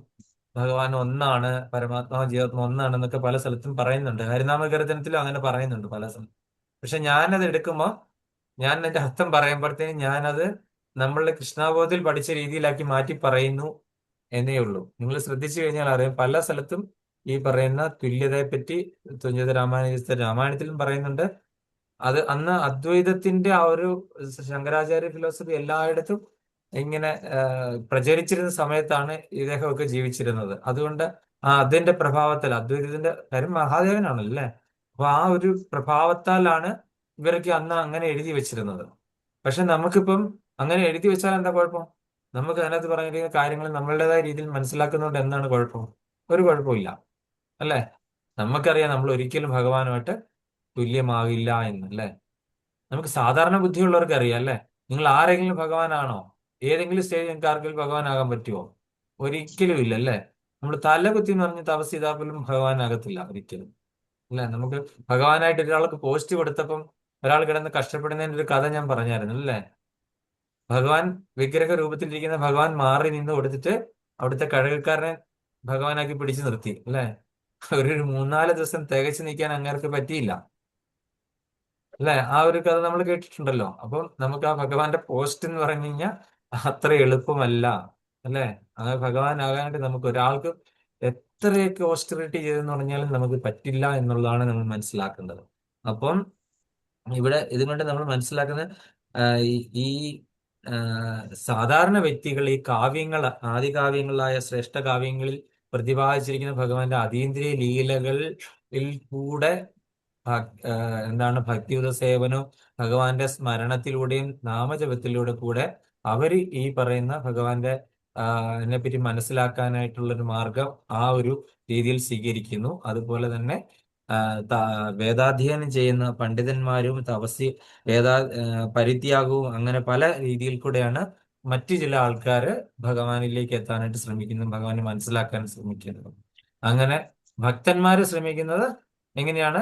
ഭഗവാൻ ഒന്നാണ്, പരമാത്മാവ് ജീവാത്മ ഒന്നാണ് എന്നൊക്കെ പല സ്ഥലത്തും പറയുന്നുണ്ട്. ഹരിനാമകീർത്തനത്തിലും അങ്ങനെ പറയുന്നുണ്ട് പല സ്ഥലത്തും. പക്ഷെ ഞാനത് എടുക്കുമ്പോൾ ഞാൻ എന്റെ അർത്ഥം പറയുമ്പോഴത്തേനും ഞാനത് നമ്മളുടെ കൃഷ്ണാബോധത്തിൽ പഠിച്ച രീതിയിലാക്കി മാറ്റി പറയുന്നു എന്നേ ഉള്ളൂ. നിങ്ങൾ ശ്രദ്ധിച്ചു കഴിഞ്ഞാൽ അറിയാം, പല സ്ഥലത്തും ഈ പറയുന്ന തുല്യതയെ പറ്റി തുഞ്ചത്ത് രാമായണത്തിലും പറയുന്നുണ്ട്. അത് അന്ന് അദ്വൈതത്തിന്റെ ആ ഒരു ശങ്കരാചാര്യ ഫിലോസഫി എല്ലായിടത്തും ഇങ്ങനെ പ്രചരിച്ചിരുന്ന സമയത്താണ് ഇദ്ദേഹമൊക്കെ ജീവിച്ചിരുന്നത്. അതുകൊണ്ട് അതിന്റെ പ്രഭാവത്താൽ അദ്വൈതത്തിന്റെ കാര്യം മഹാദേവനാണല്ലോ അല്ലേ. അപ്പൊ ആ ഒരു പ്രഭാവത്താലാണ് ഇവരൊക്കെ അന്ന് അങ്ങനെ എഴുതി വെച്ചിരുന്നത്. പക്ഷെ നമുക്കിപ്പം അങ്ങനെ എഴുതി വെച്ചാൽ എന്താ കുഴപ്പം? നമുക്ക് അതിനകത്ത് പറഞ്ഞിരിക്കുന്ന കാര്യങ്ങൾ നമ്മളുടേതായ രീതിയിൽ മനസ്സിലാക്കുന്നതുകൊണ്ട് എന്താണ് കുഴപ്പം? ഒരു കുഴപ്പമില്ല അല്ലേ. നമുക്കറിയാം നമ്മൾ ഒരിക്കലും ഭഗവാനുമായിട്ട് തുല്യമാകില്ല എന്ന് അല്ലേ. നമുക്ക് സാധാരണ ബുദ്ധിയുള്ളവർക്ക് അറിയാം അല്ലേ. നിങ്ങൾ ആരെങ്കിലും ഭഗവാനാണോ? ഏതെങ്കിലും സ്റ്റേജ് നിങ്ങൾക്ക് ആർക്കെങ്കിലും ഭഗവാനാകാൻ പറ്റുമോ? ഒരിക്കലും ഇല്ല അല്ലേ. നമ്മൾ തലകുത്തി എന്ന് പറഞ്ഞ് തപസ് ചെയ്താൽ പോലും ഭഗവാനാകത്തില്ല ഒരിക്കലും അല്ലെ. നമുക്ക് ഭഗവാനായിട്ട് ഒരാൾക്ക് പോസ്റ്റ് കൊടുത്തപ്പം ഒരാൾ കിടന്ന് കഷ്ടപ്പെടുന്നതിന്റെ ഒരു കഥ ഞാൻ പറഞ്ഞായിരുന്നു അല്ലേ. ഭഗവാൻ വിഗ്രഹ രൂപത്തിലിരിക്കുന്ന ഭഗവാൻ മാറി നിന്ന് കൊടുത്തിട്ട് അവിടുത്തെ കഴകക്കാരനെ ഭഗവാനാക്കി പിടിച്ചു നിർത്തി അല്ലേ. ഒരു 3-4 ദിവസം തികച്ചു നിൽക്കാൻ അങ്ങേർക്ക് പറ്റിയില്ല അല്ലെ. ആ ഒരു കഥ നമ്മൾ കേട്ടിട്ടുണ്ടല്ലോ. അപ്പം നമുക്ക് ആ ഭഗവാന്റെ പോസ്റ്റ് എന്ന് പറഞ്ഞു കഴിഞ്ഞാൽ അത്ര എളുപ്പമല്ല അല്ലെ. അങ്ങനെ ഭഗവാനാകാനായിട്ട് നമുക്ക് ഒരാൾക്ക് എത്രയൊക്കെ ഓസ്റ്ററിറ്റി ചെയ്തെന്ന് പറഞ്ഞാലും നമുക്ക് പറ്റില്ല എന്നുള്ളതാണ് നമ്മൾ മനസ്സിലാക്കേണ്ടത്. അപ്പം ഇവിടെ ഇതുകൊണ്ട് നമ്മൾ മനസ്സിലാക്കുന്നത് ഈ സാധാരണ വ്യക്തികൾ ഈ കാവ്യങ്ങൾ, ആദികാവ്യങ്ങളായ ശ്രേഷ്ഠ കാവ്യങ്ങളിൽ പ്രതിപാദിച്ചിരിക്കുന്ന ഭഗവാന്റെ അതീന്ദ്രിയ ലീലകളിൽ കൂടെ എന്താണ് ഭക്തിയുത സേവനവും ഭഗവാന്റെ സ്മരണത്തിലൂടെയും നാമജപത്തിലൂടെ കൂടെ അവര് ഈ പറയുന്ന ഭഗവാന്റെ അതിനെപ്പറ്റി മനസ്സിലാക്കാനായിട്ടുള്ളൊരു മാർഗം ആ ഒരു രീതിയിൽ സ്വീകരിക്കുന്നു. അതുപോലെ തന്നെ വേദാധ്യയനം ചെയ്യുന്ന പണ്ഡിതന്മാരും പരിത്യാഗവും അങ്ങനെ പല രീതിയിൽ കൂടെയാണ് മറ്റു ചില ആൾക്കാര് ഭഗവാനിലേക്ക് എത്താനായിട്ട് ശ്രമിക്കുന്നത്, ഭഗവാനെ മനസ്സിലാക്കാൻ ശ്രമിക്കുന്നത്. അങ്ങനെ ഭക്തന്മാര് ശ്രമിക്കുന്നത് എങ്ങനെയാണ്?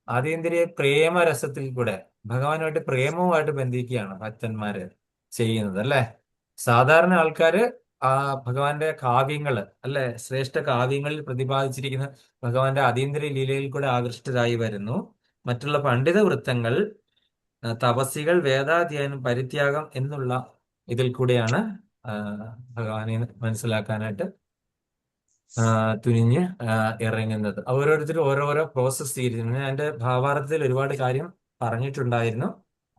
അതീന്ദ്രിയ പ്രേമരസത്തിൽ കൂടെ ഭഗവാനുമായിട്ട് പ്രേമവുമായിട്ട് ബന്ധിക്കുകയാണ് ഭക്തന്മാര് ചെയ്യുന്നത് അല്ലെ. സാധാരണ ആൾക്കാര് ഭഗവാന്റെ കാവ്യങ്ങള് അല്ലെ, ശ്രേഷ്ഠ കാവ്യങ്ങളിൽ പ്രതിപാദിച്ചിരിക്കുന്ന ഭഗവാന്റെ അതീന്ദ്രിയ ലീലയിൽ കൂടെ ആകൃഷ്ടരായി വരുന്നു. മറ്റുള്ള പണ്ഡിത വൃത്തങ്ങൾ, തപസ്സികൾ, വേദാധ്യയനം, പരിത്യാഗം എന്നുള്ള ഇതിൽ കൂടെയാണ് ഭഗവാനെ മനസ്സിലാക്കാനായിട്ട് തുനിഞ്ഞ് ഇറങ്ങുന്നത്. ഓരോരുത്തരും ഓരോരോ പ്രോസസ് ചെയ്തിരുന്നു. ഞാൻ എൻ്റെ ഭാവാർത്ഥത്തിൽ ഒരുപാട് കാര്യം പറഞ്ഞിട്ടുണ്ടായിരുന്നു.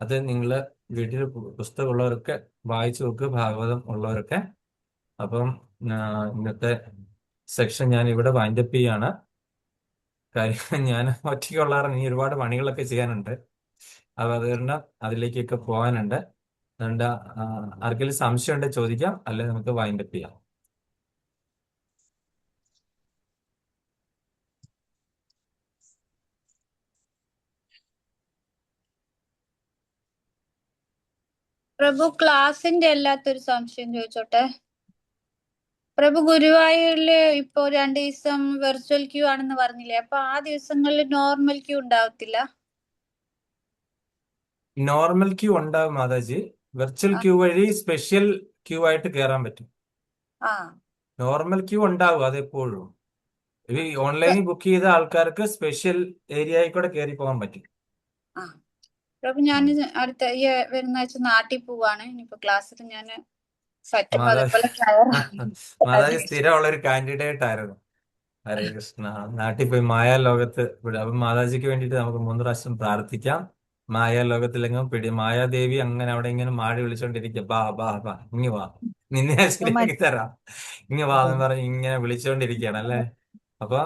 അത് നിങ്ങൾ വീട്ടിൽ പുസ്തകമുള്ളവരൊക്കെ വായിച്ചു നോക്കുക, ഭാഗവതം ഉള്ളവരൊക്കെ. അപ്പം ഇന്നത്തെ സെക്ഷൻ ഞാൻ ഇവിടെ വൈൻഡപ്പ് ചെയ്യാണ്. കാര്യം ഞാൻ ഒറ്റയ്ക്കുള്ള ഇനി ഒരുപാട് പണികളൊക്കെ ചെയ്യാനുണ്ട്. അപ്പൊ അതുകൊണ്ട് അതിലേക്കൊക്കെ പോകാനുണ്ട്. അതുകൊണ്ട് ആർക്കെങ്കിലും സംശയം ഉണ്ടെങ്കിൽ ചോദിക്കാം, അല്ലെങ്കിൽ നമുക്ക് വൈൻഡപ്പ് ചെയ്യാം. പ്രഭു, ക്ലാസിന്റെ അല്ലാത്തൊരു സംശയം ചോദിച്ചോട്ടെ. പ്രഭു, ഗുരുവായൂരില് ഇപ്പൊ 2 ദിവസം വെർച്വൽ ക്യൂ ആണെന്ന് പറഞ്ഞില്ലേ, അപ്പൊ ആ ദിവസങ്ങളിൽ നോർമൽ ക്യൂ ഉണ്ടാവത്തില്ല? നോർമൽ ക്യൂ ഉണ്ടാവും മാതാജി. വെർച്വൽ ക്യൂ വഴി സ്പെഷ്യൽ ക്യൂ ആയിട്ട് കയറാൻ പറ്റും. നോർമൽ ക്യൂ ഉണ്ടാവും അതെപ്പോഴും. ഈ ഓൺലൈനിൽ ബുക്ക് ചെയ്ത ആൾക്കാർക്ക് സ്പെഷ്യൽ ഏരിയയിൽ കൂടെ കയറി പോകാൻ പറ്റും. പ്രഭു, ഞാൻ അടുത്ത ഈ വരുന്ന ആഴ്ച നാട്ടിൽ പോവാണ്. ഇനിയിപ്പോ ക്ലാസ്സിൽ ഞാൻ മാതാജി സ്ഥിരമുള്ള ഒരു കാൻഡിഡേറ്റ് ആയിരുന്നു. ഹരേ കൃഷ്ണ. നാട്ടിൽ പോയി മായാലോകത്ത് വിടും. അപ്പൊ മാതാജിക്ക് വേണ്ടിയിട്ട് നമുക്ക് 3 പ്രാവശ്യം പ്രാർത്ഥിക്കാം. മായാലോകത്തിലെങ്ങും മായാദേവി അങ്ങനെ അവിടെ ഇങ്ങനെ മാടി വിളിച്ചോണ്ടിരിക്കുക, ബാ ബാ ബാ ഇങ്ങ് വാ, നിന്നെ ശരിയാക്കി തരാം, ഇങ്ങ് വാ എന്ന് പറഞ്ഞ് ഇങ്ങനെ വിളിച്ചോണ്ടിരിക്കുകയാണ് അല്ലെ. അപ്പൊ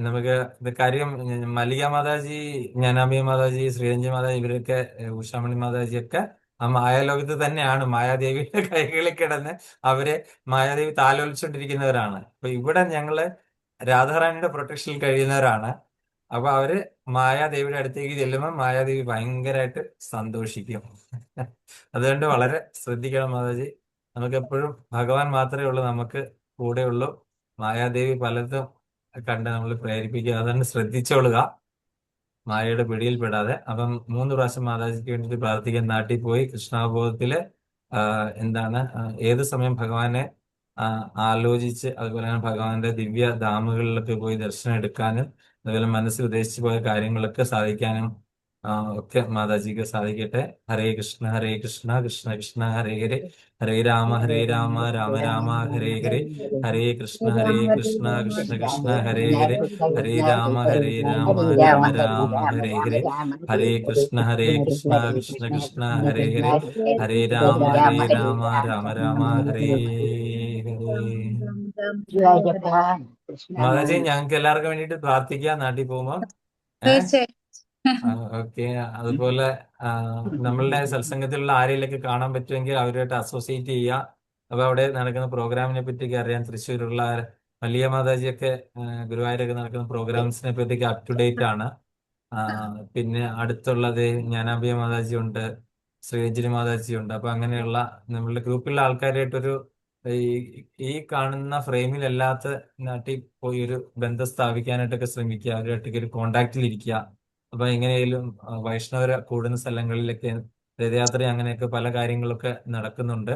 നമുക്ക് ഇത് കാര്യം മല്ലിക മാതാജി, ജ്ഞാനാംബിക മാതാജി, ശ്രീരഞ്ജി മാതാജി, ഇവരൊക്കെ, ഉഷാമണി മാതാജി ഒക്കെ ആ മായാലോകത്ത് തന്നെയാണ് മായാദേവിയുടെ കൈകളിൽ കിടന്ന് അവരെ മായാദേവി താലോലിച്ചുകൊണ്ടിരിക്കുന്നവരാണ്. അപ്പൊ ഇവിടെ ഞങ്ങള് രാധാറാണിയുടെ പ്രൊട്ടക്ഷനിൽ കഴിയുന്നവരാണ്. അപ്പൊ അവര് മായാദേവിയുടെ അടുത്തേക്ക് ചെല്ലുമ്പോൾ മായാദേവി ഭയങ്കരമായിട്ട് സന്തോഷിക്കും. അതുകൊണ്ട് വളരെ ശ്രദ്ധിക്കണം മാതാജി. നമുക്ക് എപ്പോഴും ഭഗവാൻ മാത്രമേ ഉള്ളൂ നമുക്ക് കൂടെ ഉള്ളൂ. മായാദേവി പലതും കണ്ട് നമ്മൾ പ്രേരിപ്പിക്കുക. അതുകൊണ്ട് ശ്രദ്ധിച്ചോളുക, മായയുടെ പിടിയിൽപ്പെടാതെ. അപ്പം 3 പ്രാവശ്യം മാതാജിക്ക് വേണ്ടിയിട്ട് പ്രാർത്ഥിക്കാൻ. നാട്ടിൽ പോയി കൃഷ്ണാവബോധത്തില് ഏത് സമയം ഭഗവാനെ ആലോചിച്ച്, അതുപോലെ തന്നെ ഭഗവാന്റെ ദിവ്യ ധാമുകളിലൊക്കെ പോയി ദർശനം എടുക്കാനും, അതുപോലെ മനസ്സിൽ ഉദ്ദേശിച്ചു പോയ കാര്യങ്ങളൊക്കെ സാധിക്കാനും ഒക്കെ മാതാജിക്ക് സാധിക്കട്ടെ. ഹരേ കൃഷ്ണ കൃഷ്ണ കൃഷ്ണ ഹരേ ഹരേ, ഹരേ രാമ രാമ രാമ ഹരേ ഹരേ, ഹരേ കൃഷ്ണ കൃഷ്ണ കൃഷ്ണ ഹരേ ഹരേ, ഹരേ രാമ രാമ രാമ ഹരേ ഹരേ, ഹരേ കൃഷ്ണ കൃഷ്ണ കൃഷ്ണ ഹരേ ഹരേ, ഹരേ രാമ രാമ രാമ ഹരേ ഹരേ. മാതാജി, ഞങ്ങൾക്ക് എല്ലാവർക്കും വേണ്ടിയിട്ട് പ്രാർത്ഥിക്കാം നാട്ടിൽ പോകുമ്പോ. തീർച്ചയായും. ഓക്കെ. അതുപോലെ നമ്മളുടെ സത്സംഗത്തിലുള്ള ആരെയൊക്കെ കാണാൻ പറ്റുമെങ്കിൽ അവരുമായിട്ട് അസോസിയേറ്റ് ചെയ്യുക. അപ്പൊ അവിടെ നടക്കുന്ന പ്രോഗ്രാമിനെ പറ്റിയൊക്കെ അറിയാം. തൃശ്ശൂരുള്ള വലിയ മാതാജിയൊക്കെ ഗുരുവായൂരൊക്കെ നടക്കുന്ന പ്രോഗ്രാംസിനെ പറ്റിയൊക്കെ അപ് ടു ഡേറ്റ് ആണ്. പിന്നെ അടുത്തുള്ളത് ജ്ഞാനാംബിക മാതാജി ഉണ്ട്, ശ്രീരഞ്ജിനി മാതാജി ഉണ്ട്. അപ്പൊ അങ്ങനെയുള്ള നമ്മളുടെ ഗ്രൂപ്പിലുള്ള ആൾക്കാരായിട്ടൊരു ഈ കാണുന്ന ഫ്രെയിമിലല്ലാത്ത നാട്ടിൽ പോയി ഒരു ബന്ധം സ്ഥാപിക്കാനായിട്ടൊക്കെ ശ്രമിക്കുക, അവരുമായിട്ടൊക്കെ ഒരു കോണ്ടാക്റ്റിൽ ഇരിക്കുക. അപ്പൊ എങ്ങനെയായാലും വൈഷ്ണവരെ കൂടുന്ന സ്ഥലങ്ങളിലൊക്കെ രഥയാത്ര അങ്ങനെയൊക്കെ പല കാര്യങ്ങളൊക്കെ നടക്കുന്നുണ്ട്.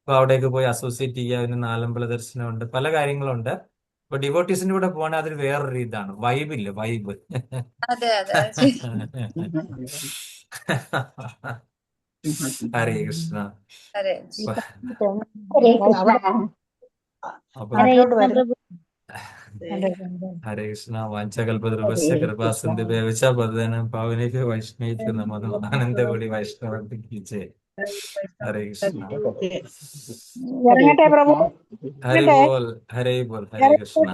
അപ്പൊ അവിടെയൊക്കെ പോയി അസോസിയേറ്റ് ചെയ്യുക. പിന്നെ നാലമ്പല ദർശനമുണ്ട്, പല കാര്യങ്ങളുണ്ട്. അപ്പൊ ഡിവോട്ടീസിന്റെ കൂടെ പോകണേ അതൊരു വേറൊരു ഇതാണ്, വൈബില്ല, വൈബ്. അതെ അതെ ശരി. ഹരേ കൃഷ്ണ. ഹരേ ഹരേ കൃഷ്ണ. അപ്പൊ നാട്ടിലോട്ട് വരും. ഹരേ കൃഷ്ണ. വാഞ്ചകൽപതൃഭസ്യ കൃപാസിന്ധുഭ്യശ്ച പതിതനാം പാവനേഭ്യോ വൈഷ്ണവേഭ്യോ നമോ നമഃ. ആനന്ദകോടി വൈഷ്ണവർക്ക് ജയ്. ഹരേ കൃഷ്ണ. ഇറങ്ങട്ടെ പ്രഭു. ഹരി ബോൾ, ഹരേ ബോൾ, ഹരേ കൃഷ്ണ.